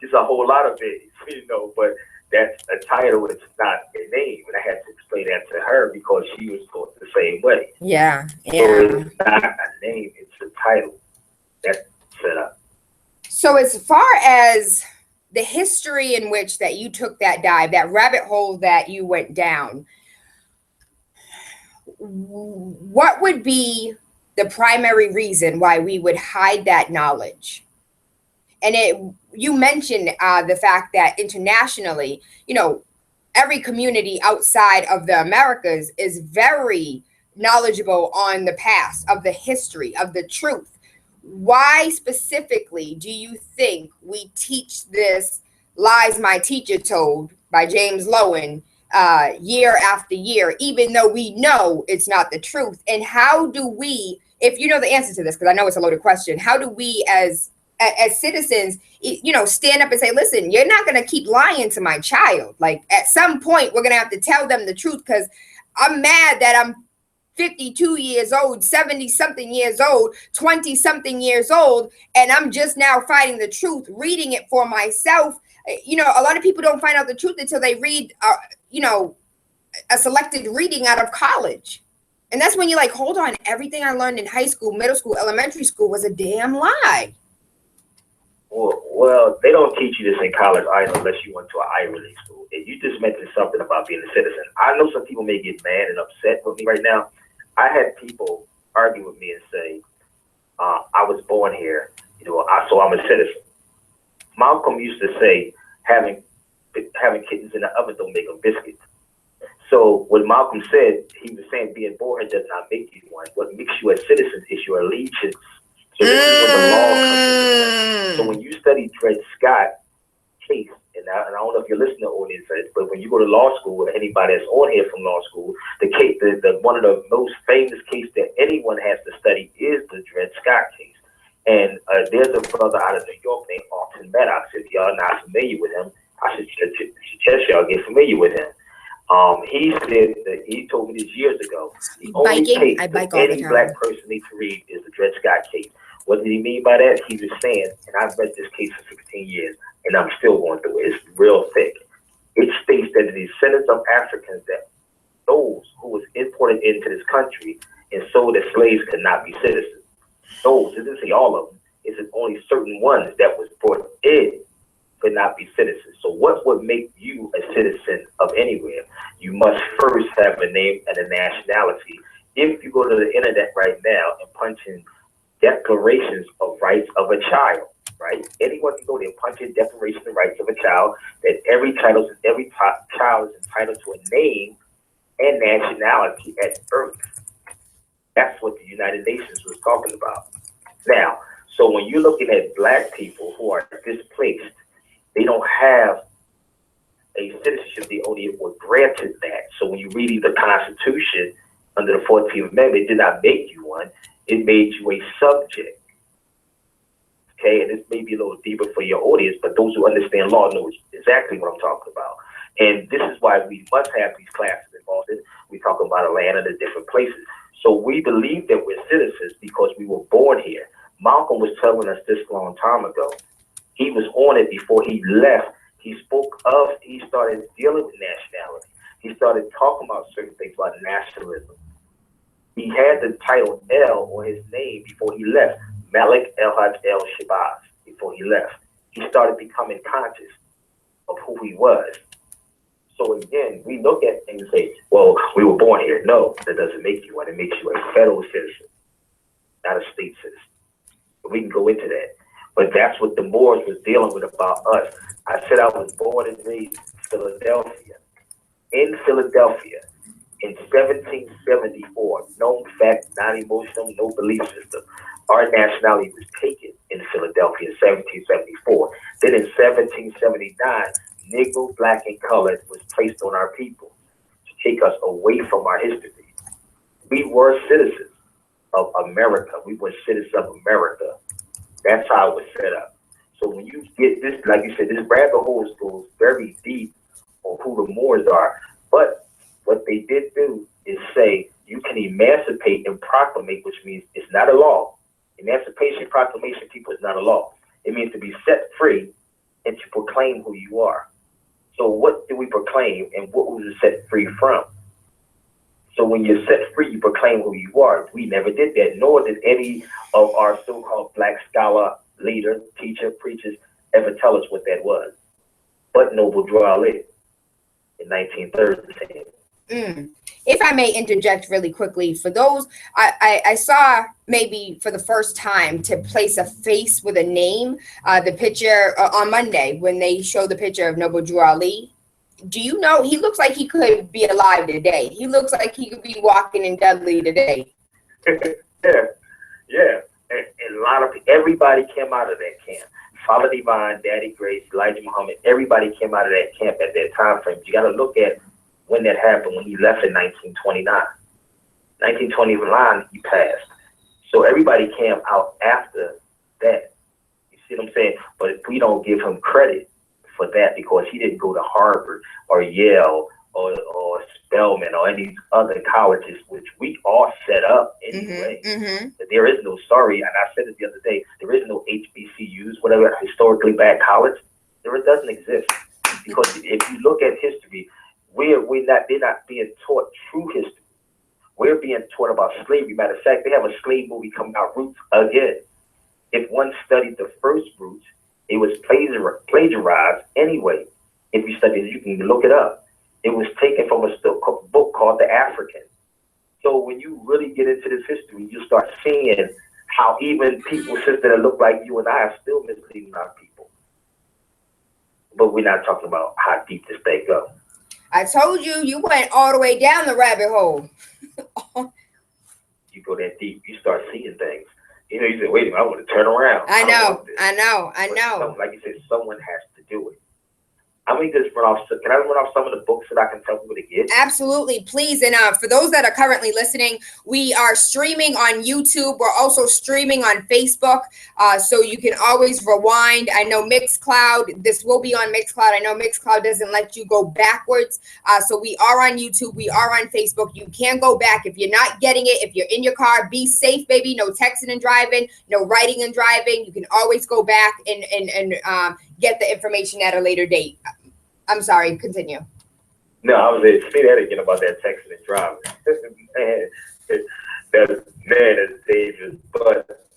Speaker 3: just a whole lot of bays," you know, but that's a title, it's not a name. And I had to explain that to her because she was taught the same way.
Speaker 1: Yeah.
Speaker 3: So it's not a name, it's a title. That's set up.
Speaker 1: So as far as the history in which that you took that dive, that rabbit hole that you went down, what would be the primary reason why we would hide that knowledge? And you mentioned the fact that internationally, you know, every community outside of the Americas is very knowledgeable on the past, of the history, of the truth. Why specifically do you think we teach this Lies My Teacher Told by James Lowen year after year, even though we know it's not the truth? And how do we, if you know the answer to this, because I know it's a loaded question, how do we as citizens, stand up and say, listen, you're not going to keep lying to my child. Like, at some point, we're going to have to tell them the truth, because I'm mad that I'm 52 years old, 70 something years old, 20 something years old, and I'm just now finding the truth, reading it for myself. A lot of people don't find out the truth until they read, a selected reading out of college. And that's when you're like, hold on, everything I learned in high school, middle school, elementary school was a damn lie.
Speaker 3: Well, they don't teach you this in college either, unless you went to an Ivy League school. And you just mentioned something about being a citizen. I know some people may get mad and upset with me right now. I had people argue with me and say, I was born here, so I'm a citizen. Malcolm used to say, having kittens in the oven don't make them biscuits. So what Malcolm said, he was saying being born here does not make you one. What makes you a citizen is your allegiance. So this is where the law comes in. So when you study Dred Scott case, and I don't know if you're listening to audience, but when you go to law school, or anybody that's on here from law school, the case, one of the most famous cases that anyone has to study is the Dred Scott case. And there's a brother out of New York named Alton Maddox. If y'all not familiar with him, I should suggest y'all get familiar with him. He said that he told me this years ago. The only case that any black person needs to read is the Dred Scott case. What did he mean by that? He was saying, and I've read this case for 16 years, and I'm still going through it. It's real thick. It states that the descendants of Africans, that those who was imported into this country and sold as slaves, could not be citizens. Those, it didn't say all of them. It said only certain ones that was brought in could not be citizens. So what would make you a citizen of anywhere? You must first have a name and a nationality. If you go to the internet right now and punch in Declarations of Rights of a Child, right? Anyone can go there and punch in Declaration of Rights of a Child, that every child is entitled to a name and nationality at birth. That's what the United Nations was talking about. Now, so when you're looking at black people who are displaced, they don't have a citizenship, they only were granted that. So when you're reading the Constitution under the 14th Amendment, it did not make you one. It made you a subject. Okay, and this may be a little deeper for your audience, but those who understand law know exactly what I'm talking about. And this is why we must have these classes in Boston. We talk about Atlanta, the different places. So we believe that we're citizens because we were born here. Malcolm was telling us this a long time ago. He was on it before he left. He started dealing with nationality. He started talking about certain things about nationalism. He had the title L on his name before he left, Malik El-Haj El-Shabazz, before he left. He started becoming conscious of who he was. So again, we look at things and say, well, we were born here. No, that doesn't make you one. It makes you a federal citizen, not a state citizen. We can go into that. But that's what the Moors was dealing with about us. I said I was born and raised in Philadelphia. In Philadelphia, in 1774, known fact, non-emotional, no belief system, our nationality was taken in Philadelphia in 1774. Then in 1779, Negro, black, and colored was placed on our people to take us away from our history. We were citizens of America. We were citizens of America. That's how it was set up. So when you get this, like you said, this rabbit hole goes very deep on who the Moors are. But what they did do is say you can emancipate and proclamate, which means it's not a law. Emancipation, proclamation, people, is not a law. It means to be set free and to proclaim who you are. So what do we proclaim and what was it set free from? So when you're set free, you proclaim who you are. We never did that, nor did any of our so-called black scholar, leader, teacher, preachers ever tell us what that was. But Noble Drew Ali in 1913.
Speaker 1: If I may interject really quickly, for those, I saw maybe for the first time to place a face with a name, the picture on Monday when they show the picture of Noble Drew Ali. Do you know, he looks like he could be alive today. He looks like he could be walking in Dudley today.
Speaker 3: Yeah. And a lot of everybody came out of that camp. Father Divine, Daddy Grace, Elijah Muhammad, everybody came out of that camp at that time frame. You got to look at when that happened, when he left in 1929. 1929, he passed. So everybody came out after that. You see what I'm saying? But if we don't give him credit for that because he didn't go to Harvard or Yale or Spelman or any other colleges, which we all set up anyway. There is no, sorry, and I said it the other day, there is no HBCUs, whatever, historically black college. It doesn't exist. Because if you look at history, they're not being taught true history. We're being taught about slavery. Matter of fact, they have a slave movie coming out, Roots, again. If one studied the first Roots, it was plagiarized anyway. If you study it, you can look it up. It was taken from a book called The African. So when you really get into this history, you start seeing how even people, sisters that look like you and I, are still misleading our people. But we're not talking about how deep this thing goes.
Speaker 1: I told you, you went all the way down the rabbit hole.
Speaker 3: You go that deep, you start seeing things. You know, you say, wait a minute, I want to turn around.
Speaker 1: I know.
Speaker 3: Like you said, someone has to do it. Can I run off some of the books that I can tell people to get?
Speaker 1: Absolutely, please. And for those that are currently listening, we are streaming on YouTube. We're also streaming on Facebook, so you can always rewind. I know Mixcloud, this will be on Mixcloud. I know Mixcloud doesn't let you go backwards, so we are on YouTube. We are on Facebook. You can go back. If you're not getting it, if you're in your car, be safe, baby. No texting and driving, no writing and driving. You can always go back and get the information at a later date. I'm sorry, continue.
Speaker 3: No, I was going to say that again about that texting and driving. man, that's dangerous. But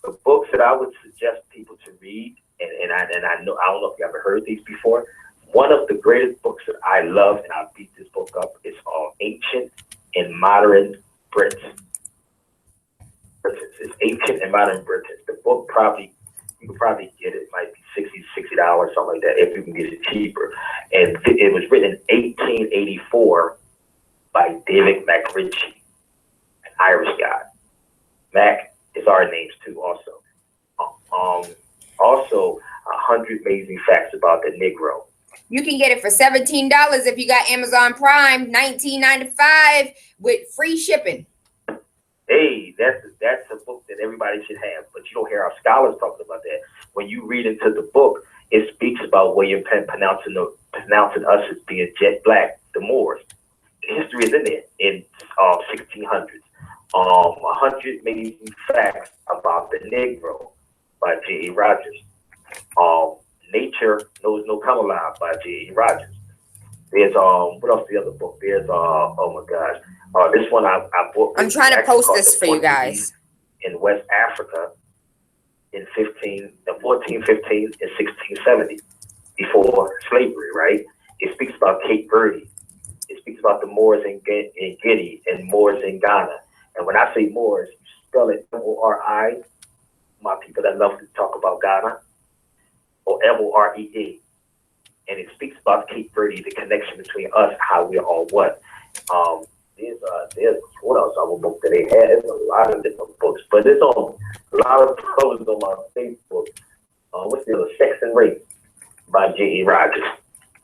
Speaker 3: the books that I would suggest people to read, and I know, I don't know if you ever heard these before. One of the greatest books that I love, and I'll beat this book up, is Ancient and Modern Britain. It's Ancient and Modern Britain. The book you can probably get it, might be $60, something like that, if you can get it cheaper. And it was written in 1884 by David McRitchie, an Irish guy. Mac is our names too, also. Also, 100 Amazing Facts About the Negro.
Speaker 1: You can get it for $17 if you got Amazon Prime, $19.95 with free shipping.
Speaker 3: Hey, that's a book that everybody should have, but you don't hear our scholars talking about that. When you read into the book, it speaks about William Penn pronouncing us as being jet black, the Moors. The history is in there in 1600s. 100 Amazing Facts About the Negro by J.A. Rogers. Nature Knows No Color Line by J.A. Rogers. There's what else? The other book. There's oh my gosh. This one I bought.
Speaker 1: I'm trying to post this for you guys.
Speaker 3: In West Africa in 1415 and 1670, before slavery, right? It speaks about Cape Verde. It speaks about the Moors in Guinea and Moors in Ghana. And when I say Moors, you spell it M-O-R-I. My people that love to talk about Ghana, or M-O-R-E-D. And it speaks about Cape Verde, the connection between us, how we're all what. There's what else other book that they had? There's a lot of different books, but there's a lot of posts on my Facebook. What's the other? Sex and Race by J.A. Rogers.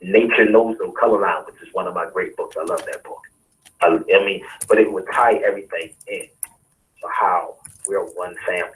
Speaker 3: Nature Knows No Color Line, which is one of my great books. I love that book. I mean, but it would tie everything in. So how we're one family.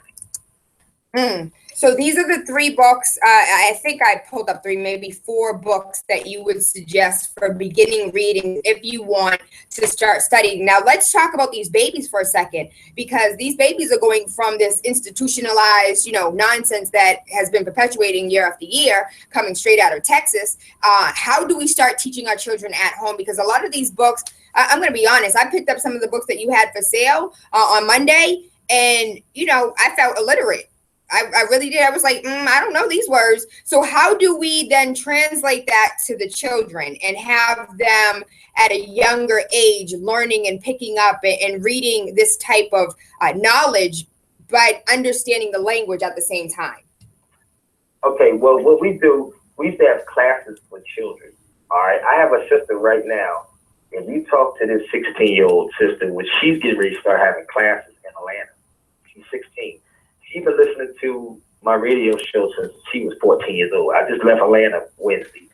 Speaker 1: So these are the three books. I think I pulled up maybe four books that you would suggest for beginning reading if you want to start studying. Now let's talk about these babies for a second, because these babies are going from this institutionalized, nonsense that has been perpetuating year after year, coming straight out of Texas. How do we start teaching our children at home? Because a lot of these books, I'm going to be honest, I picked up some of the books that you had for sale on Monday, and, I felt illiterate. I really did. I was like, I don't know these words. So how do we then translate that to the children and have them at a younger age learning and picking up and reading this type of knowledge, but understanding the language at the same time?
Speaker 3: Okay, well, what we do, we used to have classes for children. All right, I have a sister right now, and you talk to this 16-year-old sister, which she's getting ready to start having classes in Atlanta. She's 16. She's been listening to my radio show since she was 14 years old. I just left Atlanta Wednesday.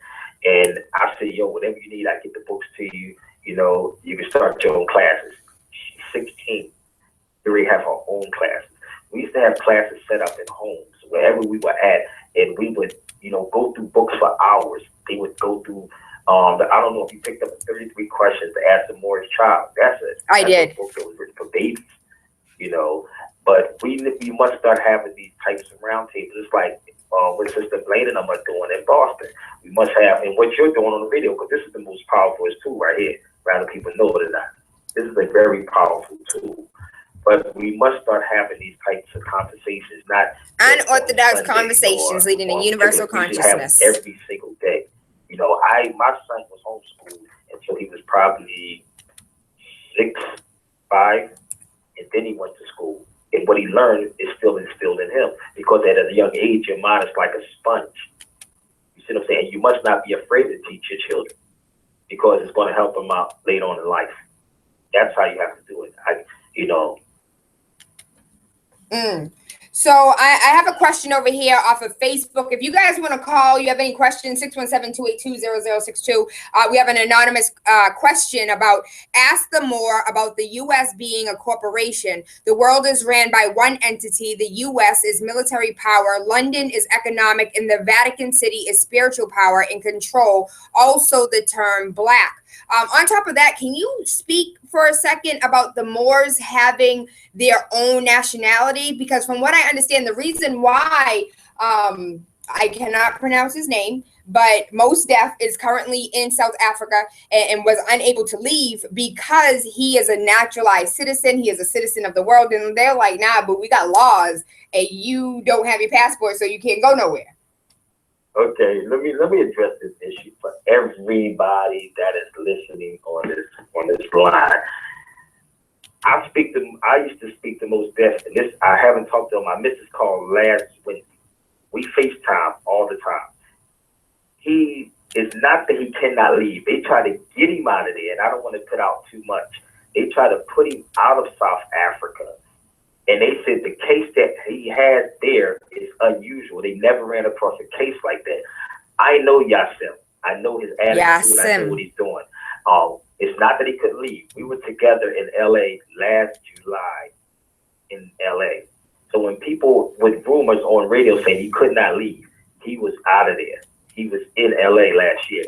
Speaker 3: And I said, yo, whatever you need, I get the books to you. You know, you can start your own classes. She's 16. We already have our own classes. We used to have classes set up in homes, wherever we were at, and we would, you know, go through books for hours. They would go through, I don't know if you picked up 33 questions to ask the Morris child. That's
Speaker 1: I did.
Speaker 3: A book that was written for babies, you know. But we must start having these types of roundtables. It's like what Sister Blaine and them are doing in Boston. We must have, and what you're doing on the radio, because this is the most powerful tool right here, rather people know it or not. This is a very powerful tool. But we must start having these types of conversations, not
Speaker 1: unorthodox conversations leading to universal consciousness.
Speaker 3: Every single day. You know, my son was homeschooled until he was probably 6, 5, and then he went to school. And what he learned is still instilled in him, because at a young age, your mind is like a sponge. You see what I'm saying? You must not be afraid to teach your children, because it's going to help them out later on in life. That's how you have to do it. You know.
Speaker 1: So I have a question over here off of Facebook. If you guys want to call, you have any questions, 617-282-0062. We have an anonymous question about, ask them more about the U.S. being a corporation. The world is ran by one entity. The U.S. is military power. London is economic, and the Vatican City is spiritual power and control. Also the term black. On top of that, can you speak for a second about the Moors having their own nationality? Because from what I understand, the reason why I cannot pronounce his name, but Mos Def is currently in South Africa and was unable to leave because he is a naturalized citizen. He is a citizen of the world. And they're like, nah, but we got laws and you don't have your passport, so you can't go nowhere.
Speaker 3: Okay, let me address this issue for everybody that is listening on this line. I used to speak to Mos Def, and this I haven't talked to him. My missus called last Wednesday. We FaceTime all the time. He is not that he cannot leave. They try to get him out of there, and I don't want to put out too much. They try to put him out of South Africa. And they said the case that he has there is unusual. They never ran across a case like that. I know Yasim. I know his attitude. I know what he's doing. It's not that he couldn't leave. We were together in L.A. last July in L.A. So when people with rumors on radio saying he could not leave, he was out of there. He was in L.A. last year.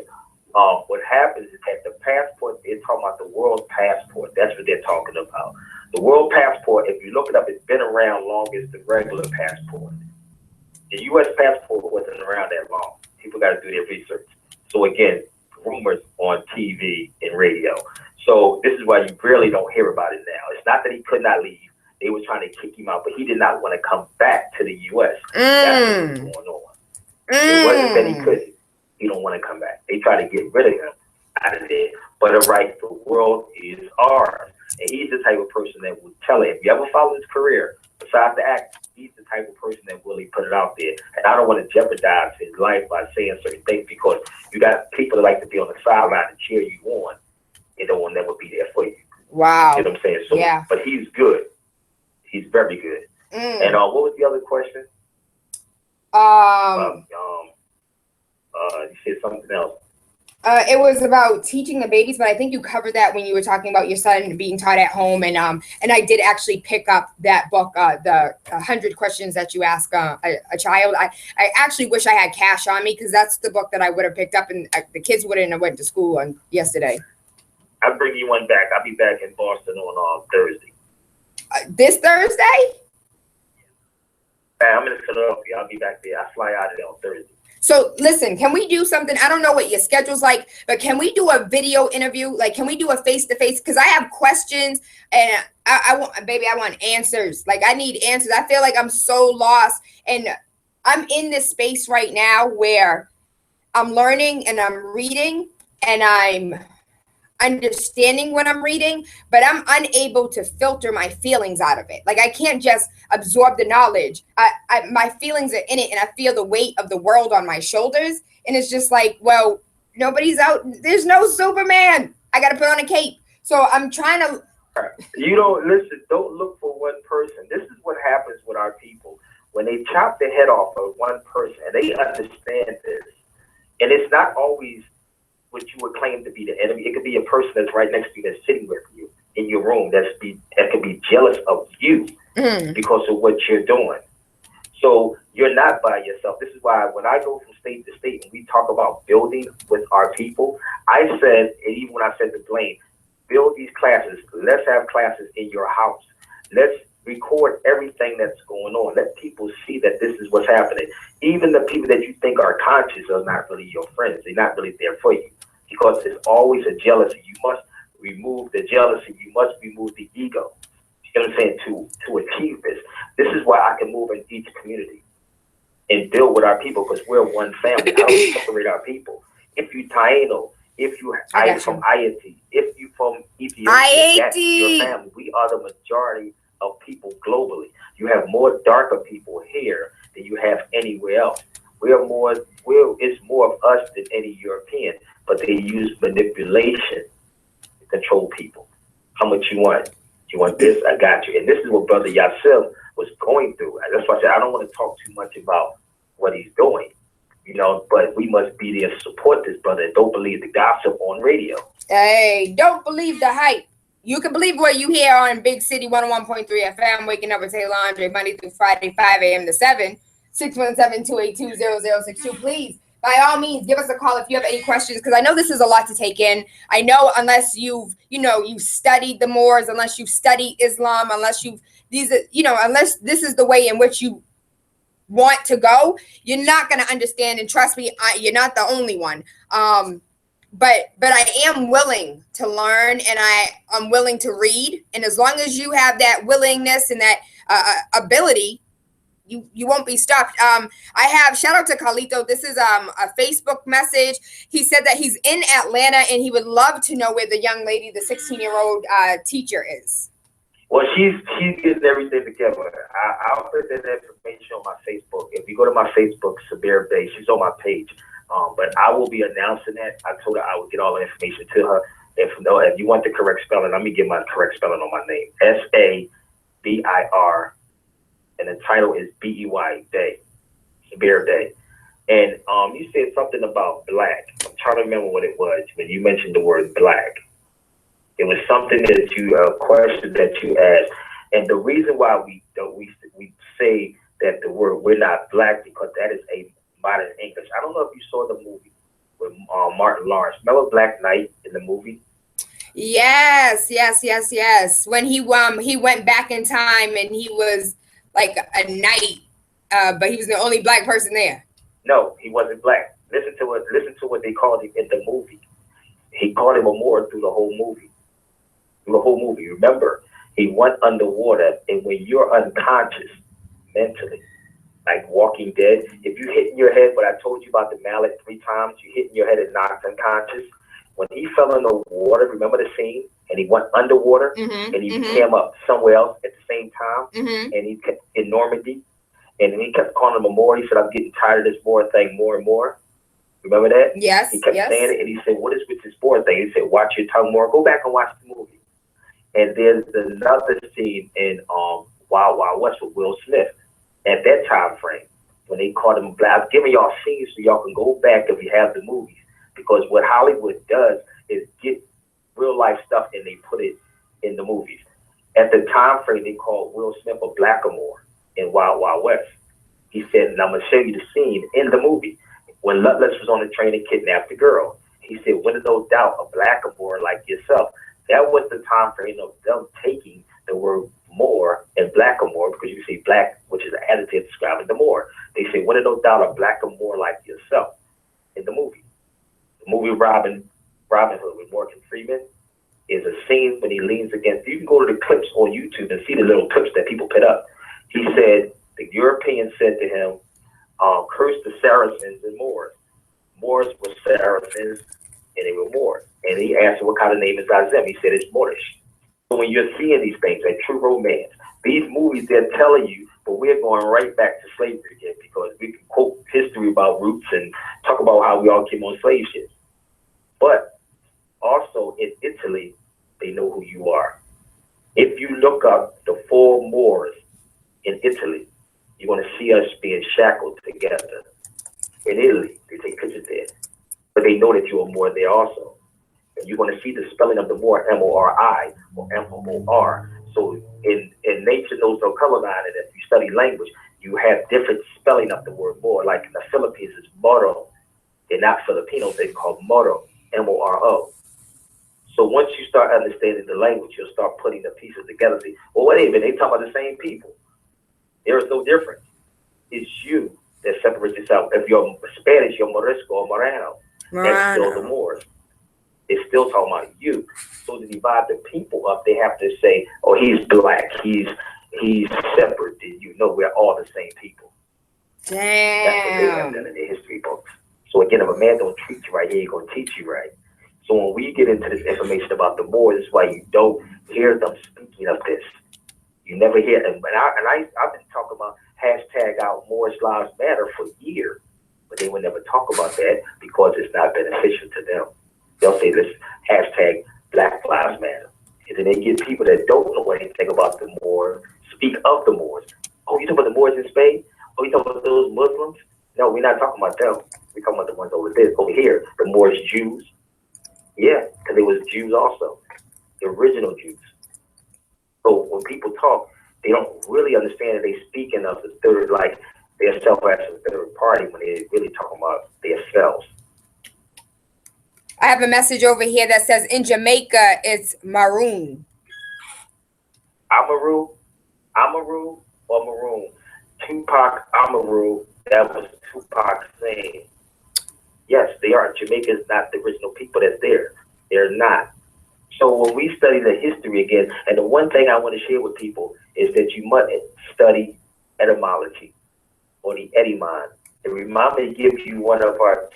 Speaker 3: What happens is that the passport, they're talking about the world passport. That's what they're talking about. The world passport, if you look it up, it's been around long as the regular passport. The U.S. passport wasn't around that long. People got to do their research. So again, rumors on TV and radio. So this is why you really don't hear about it now. It's not that he could not leave. They were trying to kick him out, but he did not want to come back to the U.S. That's what was going on. It wasn't that he couldn't. He don't want to come back. They try to get rid of him out of there. But the rightful world is ours. And he's the type of person that would tell it. If you ever follow his career, besides the act, he's the type of person that really put it out there. And I don't want to jeopardize his life by saying certain things, because you got people that like to be on the sideline and cheer you on, and they will never be there for you.
Speaker 1: Wow.
Speaker 3: You know what I'm saying? So,
Speaker 1: yeah.
Speaker 3: But he's good. He's very good. And what was the other question? You said something else.
Speaker 1: It was about teaching the babies, but I think you covered that when you were talking about your son being taught at home. And I did actually pick up that book, the 100 questions that you ask a child. I actually wish I had cash on me, because that's the book that I would have picked up, and the kids wouldn't have went to school on yesterday.
Speaker 3: I'll bring you one back. I'll be back in Boston on Thursday.
Speaker 1: This Thursday?
Speaker 3: I'm in Philadelphia. I'll be back there. I fly out of there on Thursday.
Speaker 1: So listen, can we do something? I don't know what your schedule's like, but can we do a video interview? Like, can we do a face-to-face? Because I have questions, and I want answers. Like, I need answers. I feel like I'm so lost, and I'm in this space right now where I'm learning and I'm reading and I'm understanding what I'm reading, but I'm unable to filter my feelings out of it. Like, I can't just absorb the knowledge. My feelings are in it, and I feel the weight of the world on my shoulders. And it's just like, well, nobody's out. There's no Superman. I got to put on a cape. So I'm trying to.
Speaker 3: You don't listen. Don't look for one person. This is what happens with our people when they chop the head off of one person, and they understand this. And it's not always what you would claim to be the enemy. It could be a person that's right next to you, that's sitting with you in your room, that could be jealous of you because of what you're doing. So you're not by yourself. This is why when I go from state to state and we talk about building with our people, I said, and even when I said to Blaine, build these classes. Let's have classes in your house. Let's record everything that's going on. Let people see that this is what's happening. Even the people that you think are conscious are not really your friends. They're not really there for you, because there's always a jealousy. You must remove the jealousy. You must remove the ego. You know what I'm saying? To achieve this. This is why I can move in each community and build with our people, because we're one family. I don't separate our people. If you Taino, if you from Ayati, if you from Ethiopia, that's your family. We are the majority of people globally. You have more darker people here than you have anywhere else. It's more of us than any European, but they use manipulation to control people. How much you want? You want this? I got you. And this is what Brother Yassil was going through. That's why I said I don't want to talk too much about what he's doing, but we must be there to support this brother and don't believe the gossip on radio.
Speaker 1: Hey, don't believe the hype. You can believe what you hear on Big City 101.3 FM, waking up with Tayla Andre, Monday through Friday, 5 a.m. to 7, 617-282-0062. Please, by all means, give us a call if you have any questions, because I know this is a lot to take in. I know unless you've studied the Moors, unless you've studied Islam, unless unless this is the way in which you want to go, you're not going to understand. And trust me, you're not the only one. But I am willing to learn, and I'm willing to read. And as long as you have that willingness and that ability, you won't be stopped. I have, shout out to Carlito. This is a Facebook message. He said that he's in Atlanta and he would love to know where the young lady, the 16-year-old teacher is.
Speaker 3: Well, she's getting everything together. I'll put that information on my Facebook. If you go to my Facebook, Sabir Bay, she's on my page. But I will be announcing that. I told her I would get all the information to her. If you want the correct spelling, let me get my correct spelling on my name. Sabir, and the title is Bey Day, Sabir Day. And you said something about black. I'm trying to remember what it was when you mentioned the word black. It was something that a question that you asked, and the reason why we say that the word we're not black, because that is a modern English. I don't know if you saw the movie with Martin Lawrence. Remember Black Knight in the movie?
Speaker 1: Yes. When he went back in time and he was like a knight, but he was the only black person there.
Speaker 3: No, he wasn't black. Listen to what they called him in the movie. He called him a Moor through the whole movie. Remember, he went underwater, and when you're unconscious mentally, like Walking Dead, if you hit in your head, what I told you about the mallet 3 times, you hit in your head and knocked unconscious. When he fell in the water, remember the scene? And he went underwater, and he came up somewhere else at the same time, and he kept in Normandy, and he kept calling him a Moor. He said, "I'm getting tired of this Moor thing more and more." Remember that?
Speaker 1: Yes.
Speaker 3: He kept saying it, and he said, "What is with this Moor thing?" He said, "Watch your tongue more. Go back and watch the movie." And there's another scene in Wild Wild West with Will Smith at that time frame when they called him black. I'm giving y'all scenes so y'all can go back if you have the movies, because what Hollywood does is get real life stuff and they put it in the movies. At the time frame, they called Will Smith a blackamoor in Wild Wild West. He said, and I'm going to show you the scene in the movie when Lutless was on the train and kidnapped the girl. He said, "When there's no doubt, a blackamoor like yourself." That was the time frame of them taking the word Moor and blackamoor, because you see black, which is an adjective describing the Moor. They say, "When there's no doubt, a blackamoor like yourself," in the movie. The movie Robin Hood with Morgan Freeman is a scene when he leans against. You can go to the clips on YouTube and see the little clips that people put up. He said the European said to him, "Curse the Saracens and Moors." Moors were Saracens and they were Moors. And he asked him, "What kind of name is Azem?" He said, "It's Moorish." So when you're seeing these things, like true romance, these movies, they're telling you, but we're going right back to slavery again, because we can quote history about roots and talk about how we all came on slave ships. But also in Italy, they know who you are. If you look up the 4 Moors in Italy, you're going to see us being shackled together. In Italy, they take pictures there. but they know that you're a Moor there also. And you're going to see the spelling of the Moor, M-O-R-I or M-O-O-R. So in nature knows no color line, and if you study language, you have different spelling of the word Moor. Like in the Philippines, it's Moro. They're not Filipinos, they're called Moro, M-O-R-O. So once you start understanding the language, you'll start putting the pieces together. See, well, wait a minute, they talk about the same people. There is no difference. It's you that separates yourself. If you're Spanish, you're Morisco or Morano. That's still the Moors. They're still talking about you. So to divide the people up, they have to say, oh, he's black, he's separate than you. No, we're all the same people.
Speaker 1: Damn.
Speaker 3: That's what they have done in their history books. So again, if a man don't treat you right, he ain't gonna teach you right. So when we get into this information about the Moors, this is why you don't hear them speaking of this. You never hear them. I've been talking about hashtag out Moors Lives Matter for years, but they would never talk about that because it's not beneficial to them. They'll say this hashtag Black Lives Matter. And then they get people that don't know anything about the Moors, speak of the Moors. Oh, you talking about the Moors in Spain? Oh, you talking about those Muslims? No, we're not talking about them. We're talking about the ones over here, the Moors Jews. Yeah, because they was Jews also, the original Jews. So when people talk, they don't really understand that they speaking of the third, like their self as a third party when they really talking about themselves.
Speaker 1: I have a message over here that says in Jamaica it's maroon.
Speaker 3: Amaru or Maroon? Tupac Amaru, that was Tupac saying. Yes, they are. Jamaica is not the original people that's there. They're not. So when we study the history again, and the one thing I want to share with people is that you must study etymology or the etymon. And remind me to give you one of our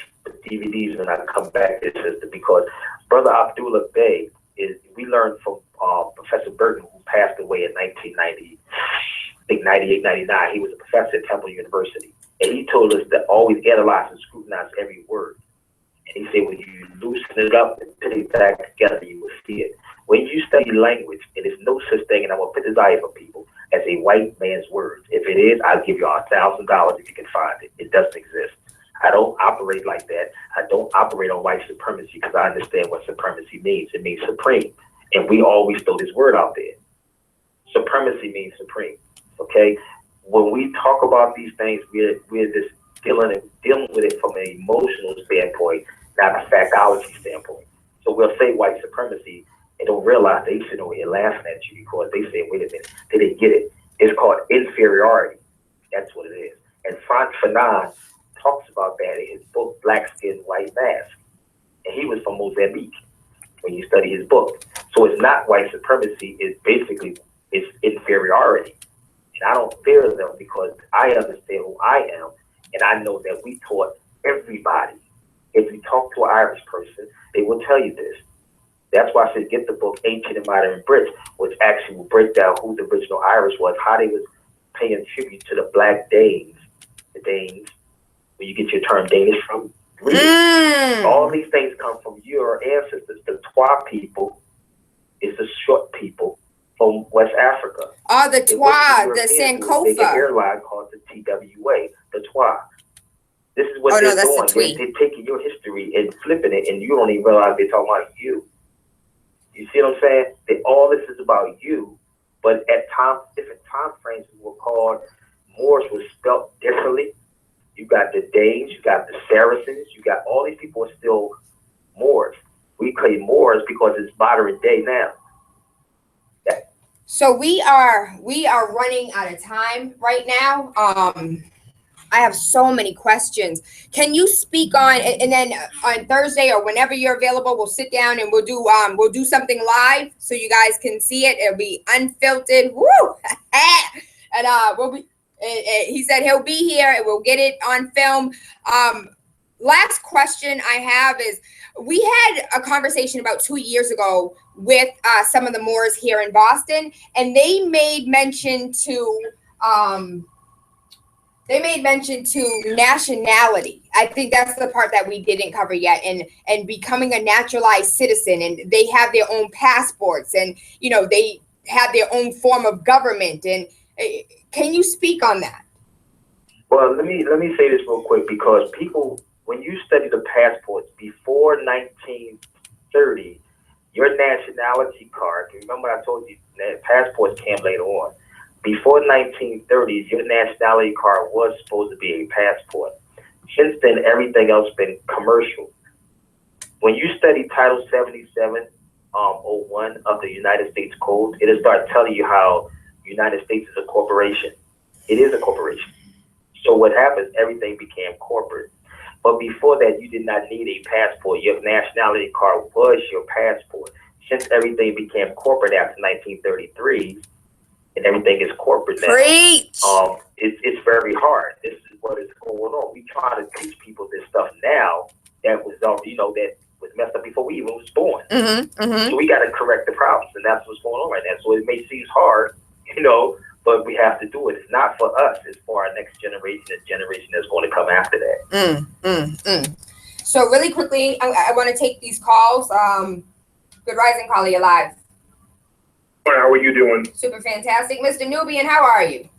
Speaker 3: DVDs when I come back to this system, because Brother Abdullah Bey we learned from Professor Burton, who passed away in 1990, I think 98, 99. He was a professor at Temple University. And he told us to always analyze and scrutinize every word. And he said, when you loosen it up and put it back together, you will see it. When you study language, it is no such thing, and I'm going to put this out here for people, as a white man's words. If it is, I'll give you $1,000 if you can find it. It doesn't exist. I don't operate like that. I don't operate on white supremacy because I understand what supremacy means. It means supreme. And we always throw this word out there. Supremacy means supreme. Okay? When we talk about these things, we're just dealing with it from an emotional standpoint, not a factology standpoint. So we'll say white supremacy and don't realize they sitting over here laughing at you because they say, wait a minute, they didn't get it. It's called inferiority. That's what it is. And Frantz Fanon talks about that in his book, Black Skin, White Mask. And he was from Mozambique when you study his book. So it's not white supremacy, it's inferiority. And I don't fear them because I understand who I am, and I know that we taught everybody. If you talk to an Irish person, they will tell you this. That's why I said get the book Ancient and Modern Brits, which actually will break down who the original Irish was, how they was paying tribute to the Black Danes, the Danes, where you get your term Danish from. All these things come from your ancestors. The Twa people is the short people from West Africa.
Speaker 1: Oh, the Twa, the Sankofa.
Speaker 3: They get an airline called the TWA, the Twa. This is what they're doing. They're taking your history and flipping it, and you don't even realize they're talking about you. You see what I'm saying? All this is about you, but at different time frames, we were called, Moors was spelt differently. You got the Danes, you got the Saracens, you got all these people are still Moors. We claim Moors because it's modern day now.
Speaker 1: So we are running out of time right now. I have so many questions. Can you speak on, and then on Thursday or whenever you're available, we'll sit down and we'll do something live so you guys can see it. It'll be unfiltered. Woo! And we'll be. He said he'll be here and we'll get it on film. Last question I have is, we had a conversation about 2 years ago with some of the Moors here in Boston, and they made mention to nationality. I think that's the part that we didn't cover yet, and becoming a naturalized citizen, and they have their own passports, and they have their own form of government. And can you speak on that?
Speaker 3: Well, let me say this real quick, because people when you study the passports before 1930, your nationality card, remember I told you that passports came later on. Before 1930, your nationality card was supposed to be a passport. Since then, everything else been commercial. When you study Title 7701 of the United States Code, it'll start telling you how the United States is a corporation. It is a corporation. So what happens, everything became corporate. But before that, you did not need a passport. Your nationality card was your passport. Since everything became corporate after 1933, and everything is corporate now, it's very hard. This is what is going on. We try to teach people this stuff now that was, that was messed up before we even was born. So we got to correct the problems, and that's what's going on right now. So it may seem hard, but we have to do it. It's not for us. It's for our next generation, the generation that's going to come after that.
Speaker 1: So really quickly, I want to take these calls. Good rising, caller, you're live.
Speaker 4: How are you doing?
Speaker 1: Super fantastic. Mr. Nubian, how are you?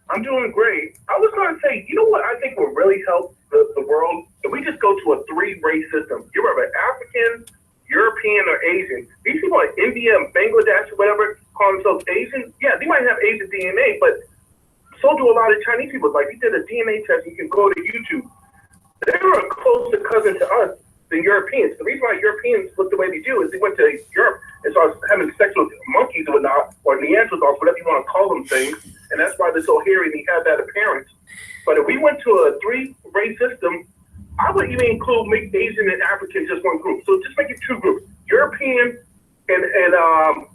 Speaker 4: I'm doing great. I was going to say, you know what I think will really help the world? If we just go to a 3-race system. You're either African, European, or Asian. These people in India and Bangladesh or whatever call themselves Asian. Yeah, they might have Asian DNA, but so do a lot of Chinese people. Like, we did a DNA test. You can go to YouTube. They were a closer cousin to us than Europeans. The reason why Europeans look the way they do is they went to Europe and started having sex with monkeys or whatnot, or Neanderthals, whatever you want to call them things, and that's why they're so hairy and they have that appearance. But if we went to a 3-race system, I would even make Asian and African just one group. So just make it 2 groups: European and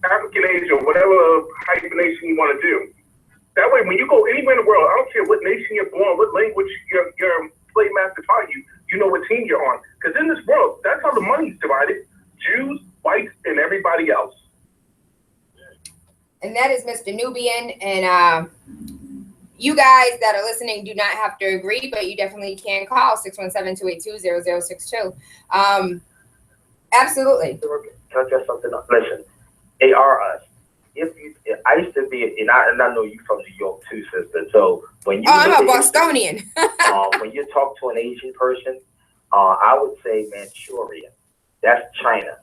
Speaker 4: African Asian, whatever hyphenation you want to do. That way, when you go anywhere in the world, I don't care what nation you're born, what language your slave master taught you, you know what team you're on. Because in this world, that's how the money's divided: Jews, whites, and everybody else.
Speaker 1: And that is Mr. Nubian. And you guys that are listening do not have to agree, but you definitely can call 617-282-0062. Absolutely.
Speaker 3: Can I tell something else? Listen, they are us. I used to be, and I know you from New York too, sister. So when you,
Speaker 1: I'm a Bostonian.
Speaker 3: When you talk to an Asian person, I would say Manchuria. That's China.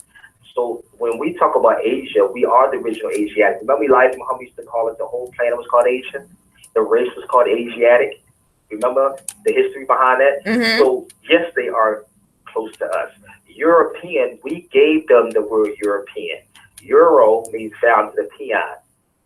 Speaker 3: So when we talk about Asia, we are the original Asiatic. Remember Elijah Muhammad used to call it, the whole planet was called Asian? The race was called Asiatic. Remember the history behind that? So yes, they are close to us. European, we gave them the word European. Euro means found in the peon.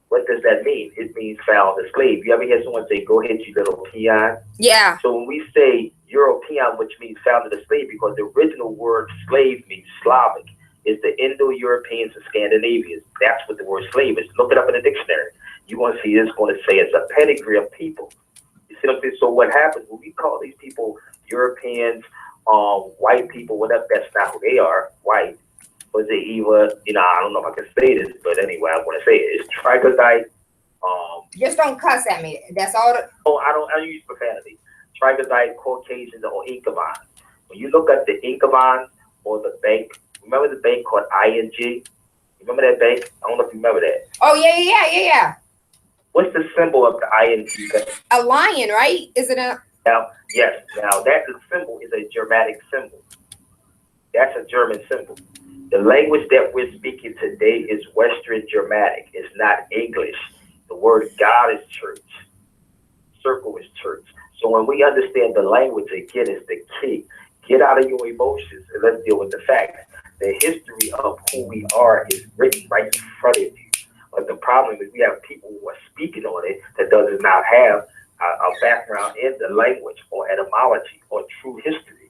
Speaker 3: What does that mean? It means found a slave. You ever hear someone say, "Go ahead, you little peon"?
Speaker 1: Yeah.
Speaker 3: So when we say European, which means found in a slave, because the original word slave means Slavic, is the Indo-Europeans and Scandinavians. That's what the word slave is. Look it up in the dictionary. You're going to see it's going to say it's a pedigree of people. You see what I'm saying? So what happens when we call these people Europeans, white people, whatever, that's not who they are, white. Was it either, I don't know if I can say this, but anyway, I want to say it. It's troglodyte.
Speaker 1: Just don't cuss at me. That's all.
Speaker 3: I don't use profanity. Troglodyte, Caucasians, or Incavans. When you look at the Incavans or the bank, remember the bank called ING? Remember that bank? I don't know if you remember that.
Speaker 1: Oh, yeah.
Speaker 3: What's the symbol of the ING bank?
Speaker 1: A lion, right? Is it a...
Speaker 3: Now, yes. Now, that symbol is a Germanic symbol. That's a German symbol. The language that we're speaking today is Western Germanic. It's not English. The word God is church. Circle is church. So when we understand the language, again, is the key. Get out of your emotions and let's deal with the facts. The history of who we are is written right in front of you. But the problem is we have people who are speaking on it that does not have a background in the language or etymology or true history.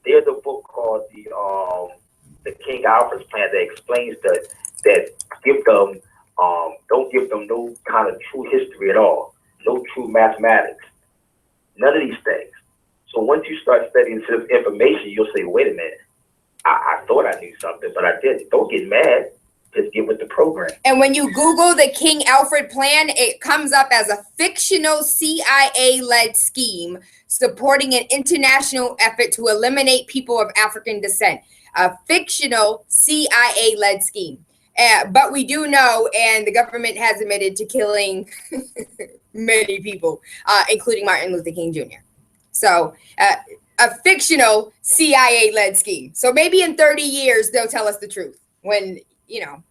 Speaker 3: There's a book called the King Alfred's Plan that explains that give them don't give them no kind of true history at all, no true mathematics, none of these things. So once you start studying this information, you'll say, wait a minute, I thought I knew something, but I didn't. Don't get mad. Just get with the program.
Speaker 1: And when you Google the King Alfred Plan, it comes up as a fictional CIA-led scheme supporting an international effort to eliminate people of African descent. A fictional CIA-led scheme. But we do know, and the government has admitted to killing many people, including Martin Luther King Jr. So a fictional CIA-led scheme. So maybe in 30 years, they'll tell us the truth when, you know.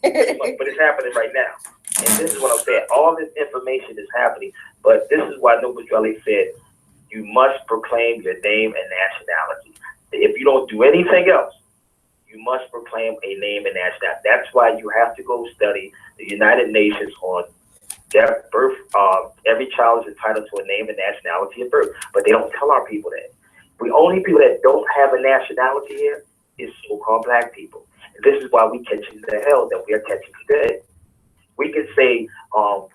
Speaker 3: But it's happening right now. And this is what I'm saying. All this information is happening. But this is why Noble Dwelly said, you must proclaim your name and nationality. If you don't do anything else, you must proclaim a name and nationality. That's why you have to go study the United Nations on their birth. Every child is entitled to a name and nationality at birth, but they don't tell our people that. The only people that don't have a nationality here is so-called black people. And this is why we catching the hell that we are catching today. We can say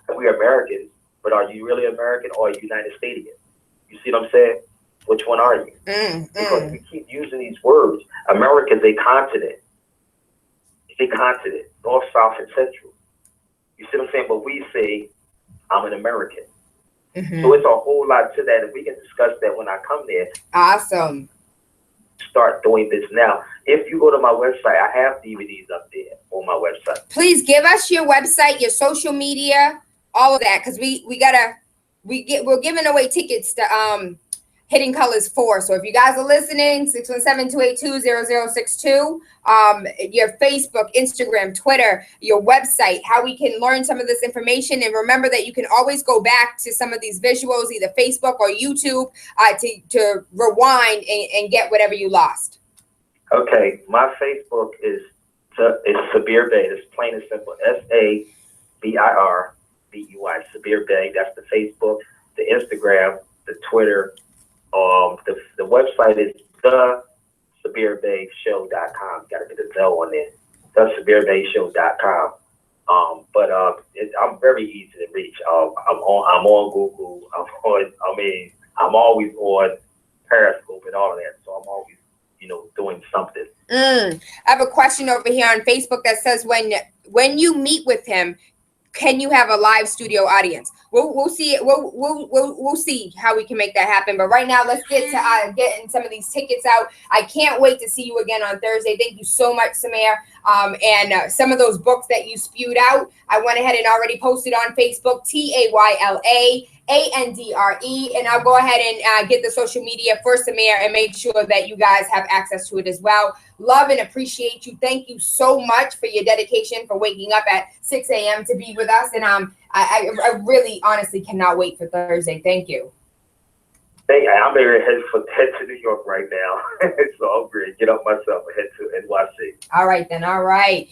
Speaker 3: we're Americans, but are you really American or are you United Statian? You see what I'm saying? Which one are you? Because we keep using these words. America is a continent. It's a continent, north, south, and central. You see what I'm saying? But we say, I'm an American. So it's a whole lot to that, and we can discuss that when I come there.
Speaker 1: Awesome.
Speaker 3: Start doing this now. If you go to my website, I have DVDs up there on my website.
Speaker 1: Please give us your website, your social media, all of that, because we're giving away tickets to Hidden Colors 4. So if you guys are listening, 617-282-0062, your Facebook, Instagram, Twitter, your website, how we can learn some of this information. And remember that you can always go back to some of these visuals, either Facebook or YouTube, to rewind and get whatever you lost.
Speaker 3: Okay, my Facebook is Sabir Bey. It's plain and simple. SABIRBUI. Sabir Bey. That's the Facebook, the Instagram, the Twitter. The website is thesabirbeyshow.com. Got to get the L on there. Thesabirbeyshow.com. I'm very easy to reach. I'm on Google. I'm always on Periscope and all of that. So I'm always, doing something.
Speaker 1: I have a question over here on Facebook that says, when you meet with him, can you have a live studio audience? We'll see. We'll see how we can make that happen. But right now, let's get to getting some of these tickets out. I can't wait to see you again on Thursday. Thank you so much, Samir. And some of those books that you spewed out, I went ahead and already posted on Facebook. TaylaAndre, and I'll go ahead and get the social media for Samir and make sure that you guys have access to it as well. Love and appreciate you. Thank you so much for your dedication, for waking up at 6 a.m. to be with us. And I really honestly cannot wait for Thursday. Thank you.
Speaker 3: I'm ready to head to New York right now. So I'm ready to get up myself and head to NYC.
Speaker 1: All right, then. All right.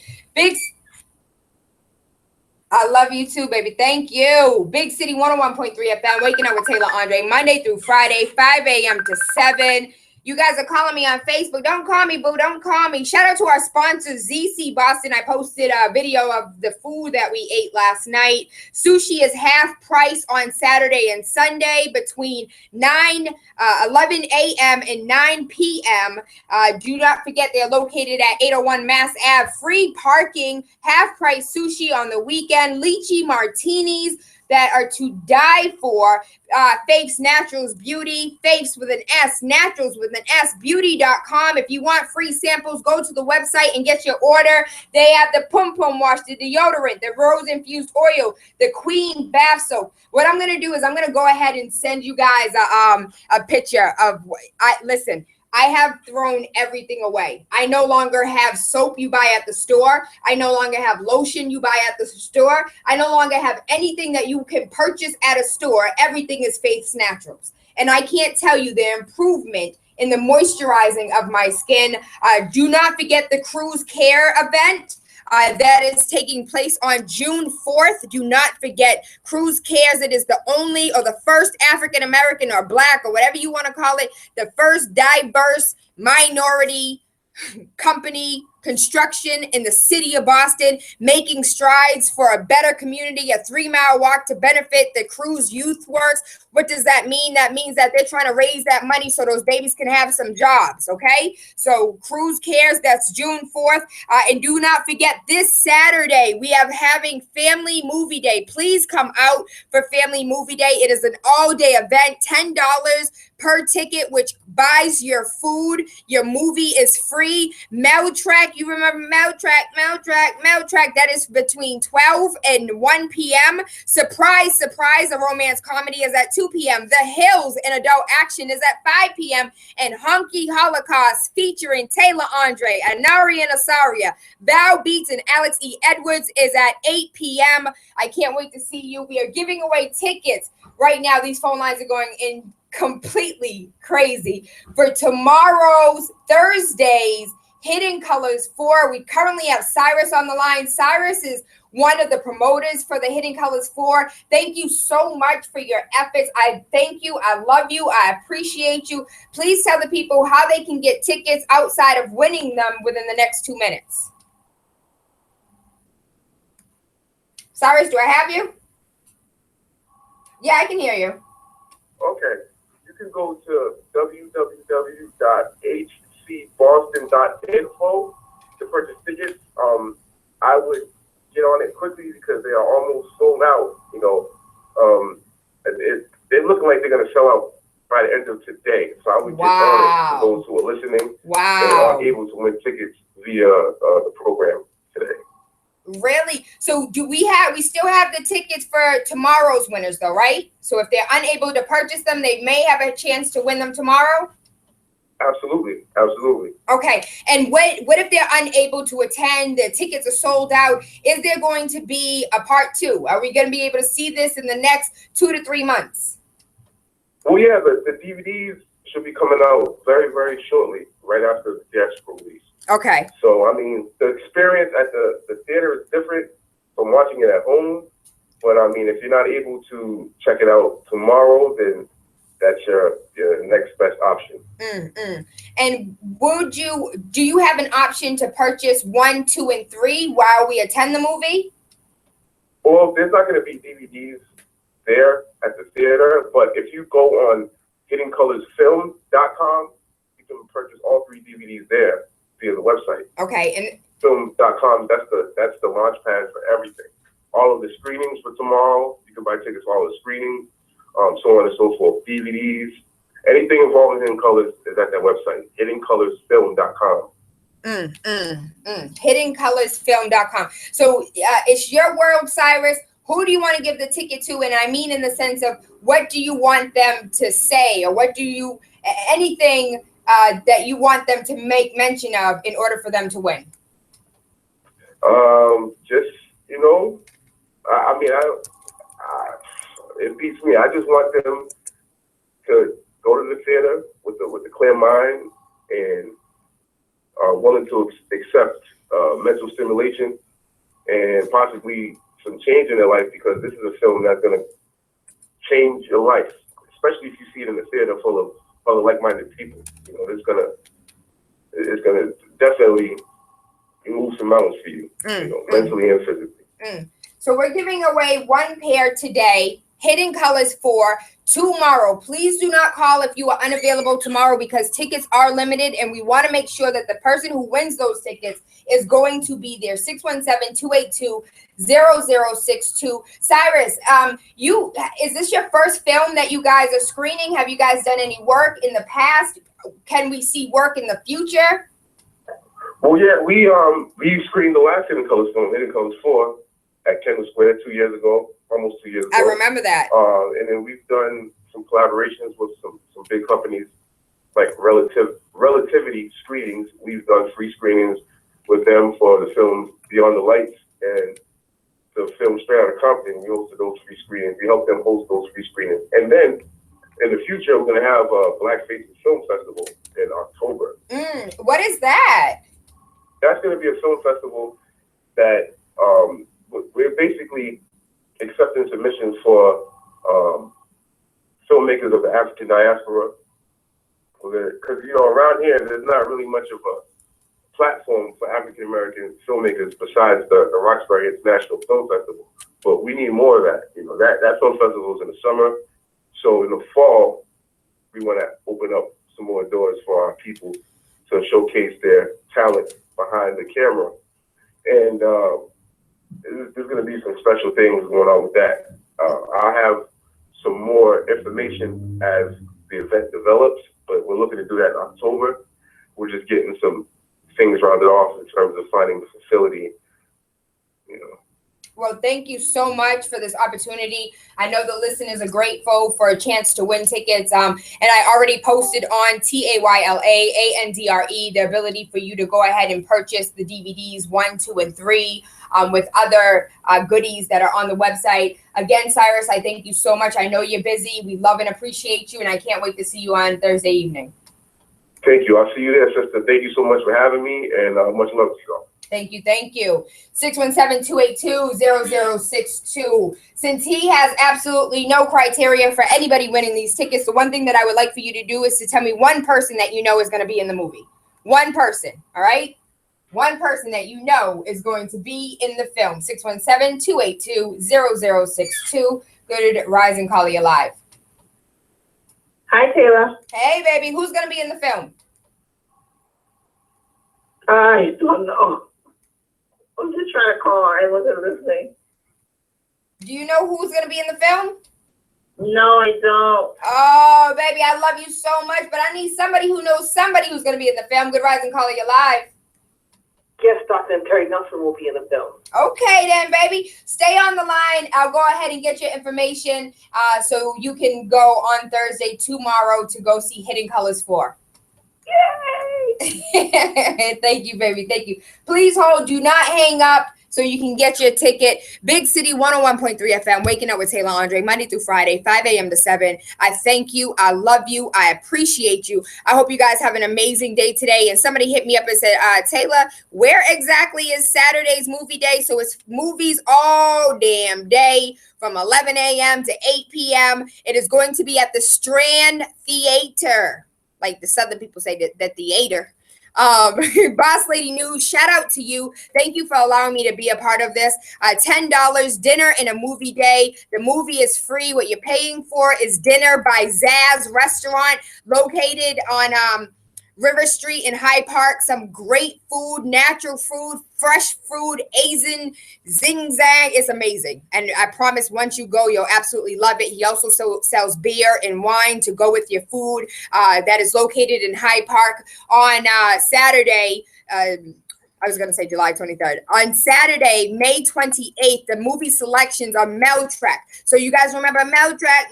Speaker 1: I love you too, baby. Thank you. Big City 101.3 FM, waking up with Tayla Andre, Monday through Friday, 5 a.m. to 7. You guys are calling me on Facebook. Don't call me, boo. Don't call me. Shout out to our sponsor, ZC Boston. I posted a video of the food that we ate last night. Sushi is half price on Saturday and Sunday between 11 a.m. and 9 p.m. Do not forget, they're located at 801 Mass Ave. Free parking, half price sushi on the weekend, lychee martinis that are to die for. Faith's Naturals Beauty, Faith's with an S, Naturals with an S, beauty.com. If you want free samples, go to the website and get your order. They have the Pum Pum Wash, the deodorant, the rose infused oil, the Queen bath soap. What I'm going to do is I'm going to go ahead and send you guys a picture of, listen, I have thrown everything away. I no longer have soap you buy at the store. I no longer have lotion you buy at the store. I no longer have anything that you can purchase at a store. Everything is Faith's Naturals. And I can't tell you the improvement in the moisturizing of my skin. Do not forget the Cruise Care event. That is taking place on June 4th. Do not forget Cruise Cares. It is the only or the first African-American or Black or whatever you want to call it, the first diverse minority company construction in the city of Boston, making strides for a better community, a 3-mile walk to benefit the Cruise Youth Works. What does that mean? That means that they're trying to raise that money so those babies can have some jobs, okay? So Cruise Cares, that's June 4th. And do not forget, this Saturday, we are having Family Movie Day. Please come out for Family Movie Day. It is an all-day event, $10 per ticket, which buys your food. Your movie is free. Meltrack You remember Maltrack. That is between 12 and 1 p.m. Surprise, a romance comedy is at 2 p.m. The Hills, an adult action, is at 5 p.m. And Hunky Holocaust, featuring Tayla Andre, Anari and Asaria, Val Beats, and Alex E. Edwards, is at 8 p.m. I can't wait to see you. We are giving away tickets right now. These phone lines are going in completely crazy for tomorrow's Thursday's Hidden Colors 4. We currently have Cyrus on the line. Cyrus is one of the promoters for the Hidden Colors 4. Thank you so much for your efforts. I thank you. I love you. I appreciate you. Please tell the people how they can get tickets outside of winning them within the next 2 minutes. Cyrus, do I have you? Yeah, I can hear you.
Speaker 5: Okay. You can go to www.hcboston.info to purchase tickets. I would get on it quickly because they are almost sold out. You know, they're looking like they're going to sell out by the end of today. So I would get on it for those who are listening and are able to win tickets via the program today.
Speaker 1: Really? So we still have the tickets for tomorrow's winners though, right? So if they're unable to purchase them, they may have a chance to win them tomorrow?
Speaker 5: Absolutely.
Speaker 1: Okay. And what if they're unable to attend, the tickets are sold out? Is there going to be a part 2? Are we going to be able to see this in the next 2 to 3 months?
Speaker 5: Well, yeah, the DVDs should be coming out very, very shortly, right after the theatrical release.
Speaker 1: Okay.
Speaker 5: So, I mean, the experience at the theater is different from watching it at home. But, I mean, if you're not able to check it out tomorrow, then that's your next best option.
Speaker 1: And do you have an option to purchase 1, 2, and 3 while we attend the movie?
Speaker 5: Well, there's not going to be DVDs there at the theater. But if you go on hiddencolorsfilm.com, you can purchase all 3 DVDs there via the website.
Speaker 1: Okay, and
Speaker 5: film.com, that's the launch pad for everything. All of the screenings for tomorrow, you can buy tickets for all the screenings, so on and so forth. DVDs, anything involving Hidden Colors is at that website, hiddencolorsfilm.com.
Speaker 1: Hiddencolorsfilm.com. So it's your world, Cyrus. Who do you want to give the ticket to? And I mean in the sense of what do you want them to say, or anything that you want them to make mention of in order for them to win?
Speaker 5: Just, you know, it beats me. I just want them to go to the theater with a clear mind and are willing to accept mental stimulation and possibly some change in their life, because this is a film that's going to change your life, especially if you see it in a theater full of other like-minded people. You know, it's gonna definitely move some mountains for you, mentally and physically.
Speaker 1: So we're giving away 1 pair today, Hidden Colors 4 tomorrow. Please do not call if you are unavailable tomorrow, because tickets are limited, and we want to make sure that the person who wins those tickets is going to be there. 617-282-0062. Cyrus, is this your first film that you guys are screening? Have you guys done any work in the past? Can we see work in the future?
Speaker 5: Well, yeah, we screened the last Hidden Colors film, Hidden Colors 4, at Kendall Square 2 years ago, almost 2 years ago.
Speaker 1: I remember that.
Speaker 5: And then we've done some collaborations with some big companies like Relativity Screenings. We've done free screenings with them for the film Beyond the Lights and the film Straight Outta Compton. We hosted those free screenings. We helped them host those free screenings. And then in the future, we're going to have a Black Faces Film Festival in October.
Speaker 1: What is that?
Speaker 5: That's going to be a film festival that we're basically accepting submissions for filmmakers of the African diaspora. Because, around here, there's not really much of a platform for African-American filmmakers besides the Roxbury International Film Festival. But we need more of that. That film festival is in the summer. So in the fall, we want to open up some more doors for our people to showcase their talent behind the camera. And there's going to be some special things going on with that. I'll have some more information as the event develops, but we're looking to do that in October. We're just getting some things rounded off in terms of finding the facility, you know.
Speaker 1: Well, thank you so much for this opportunity. I know the listeners are grateful for a chance to win tickets. And I already posted on TAYLA ANDRE the ability for you to go ahead and purchase the DVDs 1, 2, and 3 with other goodies that are on the website. Again, Cyrus, I thank you so much. I know you're busy. We love and appreciate you, and I can't wait to see you on Thursday evening.
Speaker 5: Thank you. I'll see you there, sister. Thank you so much for having me, and much love to you all.
Speaker 1: Thank you. Thank you. 617-282-0062. Since he has absolutely no criteria for anybody winning these tickets, the one thing that I would like for you to do is to tell me one person that you know is going to be in the movie. One person. All right. One person that you know is going to be in the film. 617-282-0062. Good to Rise and Call You Live.
Speaker 6: Hi, Tayla.
Speaker 1: Hey, baby. Who's going to be in the film?
Speaker 6: I don't know. I'm just trying to call. I wasn't listening.
Speaker 1: Do you know who's going to be in the film?
Speaker 6: No, I don't.
Speaker 1: Oh, baby, I love you so much, but I need somebody who knows somebody who's going to be in the film. Good Rise and Call You Live.
Speaker 6: Guest Dr. and Terry Nelson will be in the film.
Speaker 1: Okay, then, baby. Stay on the line. I'll go ahead and get your information so you can go on Thursday, tomorrow, to go see Hidden Colors 4. Yay! Thank you, baby. Thank you. Please hold. Do not hang up so you can get your ticket. Big City 101.3 FM, Waking Up with Tayla Andre, Monday through Friday, 5 a.m. to 7. I thank you. I love you. I appreciate you. I hope you guys have an amazing day today. And somebody hit me up and said, Tayla, where exactly is Saturday's movie day? So it's movies all damn day from 11 a.m. to 8 p.m. It is going to be at the Strand Theater. Like the Southern people say, the theater. Boss Lady News, shout out to you. Thank you for allowing me to be a part of this. $10 dinner and a movie day. The movie is free. What you're paying for is dinner by Zaz Restaurant, located on River Street in Hyde Park. Some great food, natural food, fresh food, Asian, zing-zang. It's amazing. And I promise once you go, you'll absolutely love it. He also sells beer and wine to go with your food. That is located in Hyde Park on Saturday. I was going to say July 23rd. On Saturday, May 28th, the movie selections are Meltrack. So you guys remember Meltrack,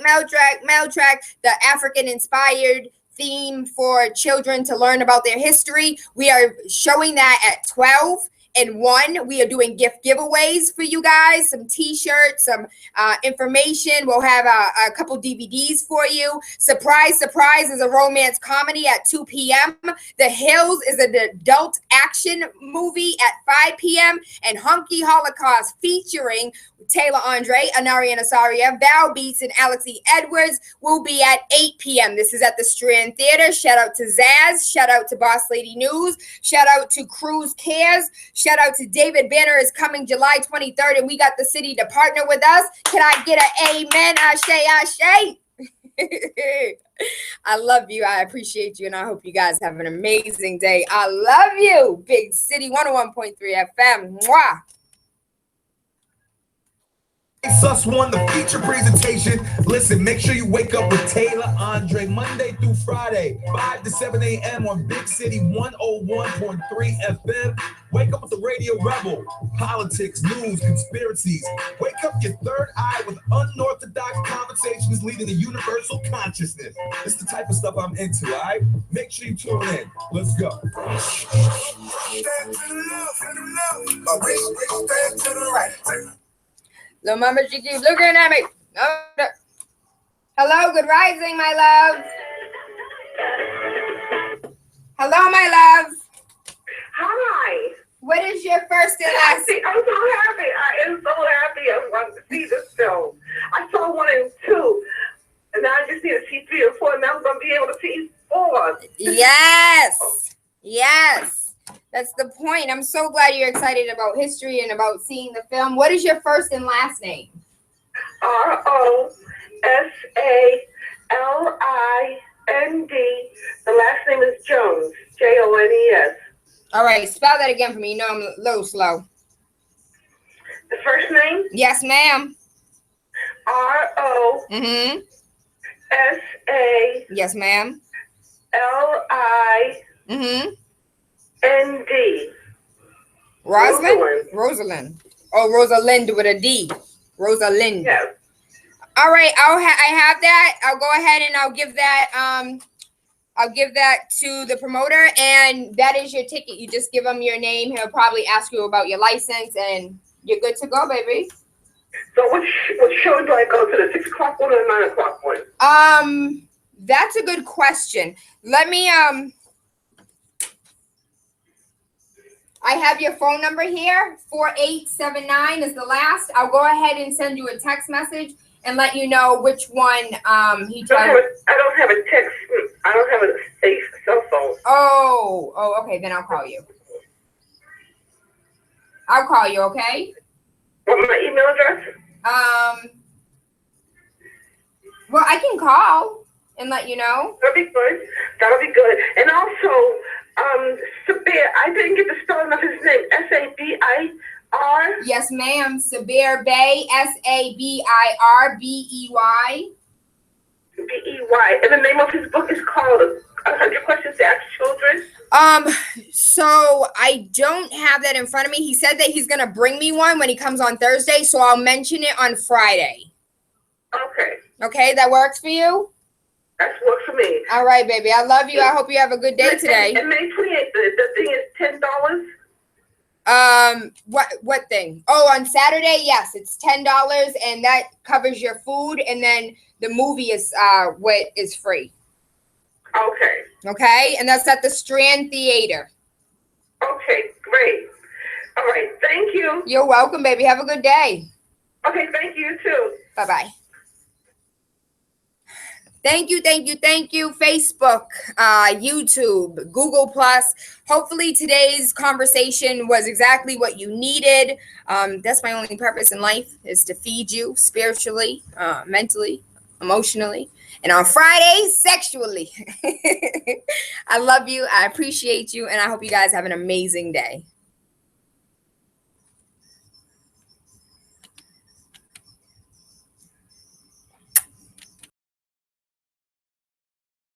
Speaker 1: the African-inspired theme for children to learn about their history. We are showing that at 12 and 1. We are doing gift giveaways for you guys, some t-shirts, some information. We'll have a couple DVDs for you. Surprise is a romance comedy at 2 p.m. The Hills is an adult action movie at 5 p.m. And Hunky Holocaust featuring Tayla Andre, Anari Anasaria, Val Beats, and Alex E. Edwards will be at 8 p.m. This is at the Strand Theater. Shout out to Zaz. Shout out to Boss Lady News. Shout out to Cruz Cares. Shout out to David Banner is coming July 23rd, and we got the city to partner with us. Can I get an amen? Ashe. I love you. I appreciate you, and I hope you guys have an amazing day. I love you. Big City 101.3 FM. Mwah.
Speaker 7: Sus won the feature presentation. Listen, make sure you wake up with Tayla Andre Monday through Friday, 5 to 7 a.m. on Big City 101.3 FM. Wake up with the Radio Rebel. Politics, news, conspiracies. Wake up your third eye with unorthodox conversations leading to universal consciousness. It's the type of stuff I'm into, all right? Make sure you tune in. Let's go. Stand to the left, stand to the right.
Speaker 1: Little mama, she keeps looking at me. Oh, hello, good rising, my love. Hello, my love.
Speaker 6: Hi.
Speaker 1: What is your first and last?
Speaker 6: I'm so happy. I am so happy. I want to see this film. I saw 1 and 2, and now I just need to see 3 or 4, and now I'm going to be able to see 4.
Speaker 1: Yes. That's the point. I'm so glad you're excited about history and about seeing the film. What is your first and last name?
Speaker 6: R-O-S-A-L-I-N-D. The last name is Jones. Jones.
Speaker 1: All right. Spell that again for me. You know I'm a little slow.
Speaker 6: The first name?
Speaker 1: Yes, ma'am.
Speaker 6: R-O-S-A.
Speaker 1: Yes, ma'am.
Speaker 6: L-I. N-D.
Speaker 1: Rosalind. Oh, Rosalind with a D. Rosalind.
Speaker 6: Yes.
Speaker 1: All right, I have that. I'll go ahead and I'll give that to the promoter, and that is your ticket. You just give him your name. He'll probably ask you about your license, and you're good to go, baby.
Speaker 6: So what show do I go to? The 6 o'clock one or the 9 o'clock one?
Speaker 1: That's a good question. Let me I have your phone number here. 4879 is the last. I'll go ahead and send you a text message and let you know which one he tried.
Speaker 6: I don't have a text. I don't have a cell phone.
Speaker 1: Oh, okay. Then I'll call you. Okay?
Speaker 6: Want my email address?
Speaker 1: Well, I can call and let you know.
Speaker 6: That'll be good. And also, Sabir, I didn't get the spelling of his name. S-A-B-I-R?
Speaker 1: Yes, ma'am. Sabir Bey, S-A-B-I-R B-E-Y.
Speaker 6: B-E-Y. And the name of his book is called 100 Questions to Ask Children.
Speaker 1: So I don't have that in front of me. He said that he's gonna bring me one when he comes on Thursday, so I'll mention it on Friday. Okay, that works for you?
Speaker 6: That works for me.
Speaker 1: All right, baby. I love you. I hope you have a good day today.
Speaker 6: And May 28th, the thing is $10.
Speaker 1: What thing? Oh, on Saturday, yes, it's $10, and that covers your food, and then the movie is what is free. Okay, and that's at the Strand Theater.
Speaker 6: Okay, great. All right, thank you.
Speaker 1: You're welcome, baby. Have a good day.
Speaker 6: Okay, thank you too.
Speaker 1: Bye-bye. Thank you. Facebook, YouTube, Google+. Hopefully today's conversation was exactly what you needed. That's my only purpose in life, is to feed you spiritually, mentally, emotionally, and on Fridays, sexually. I love you. I appreciate you. And I hope you guys have an amazing day.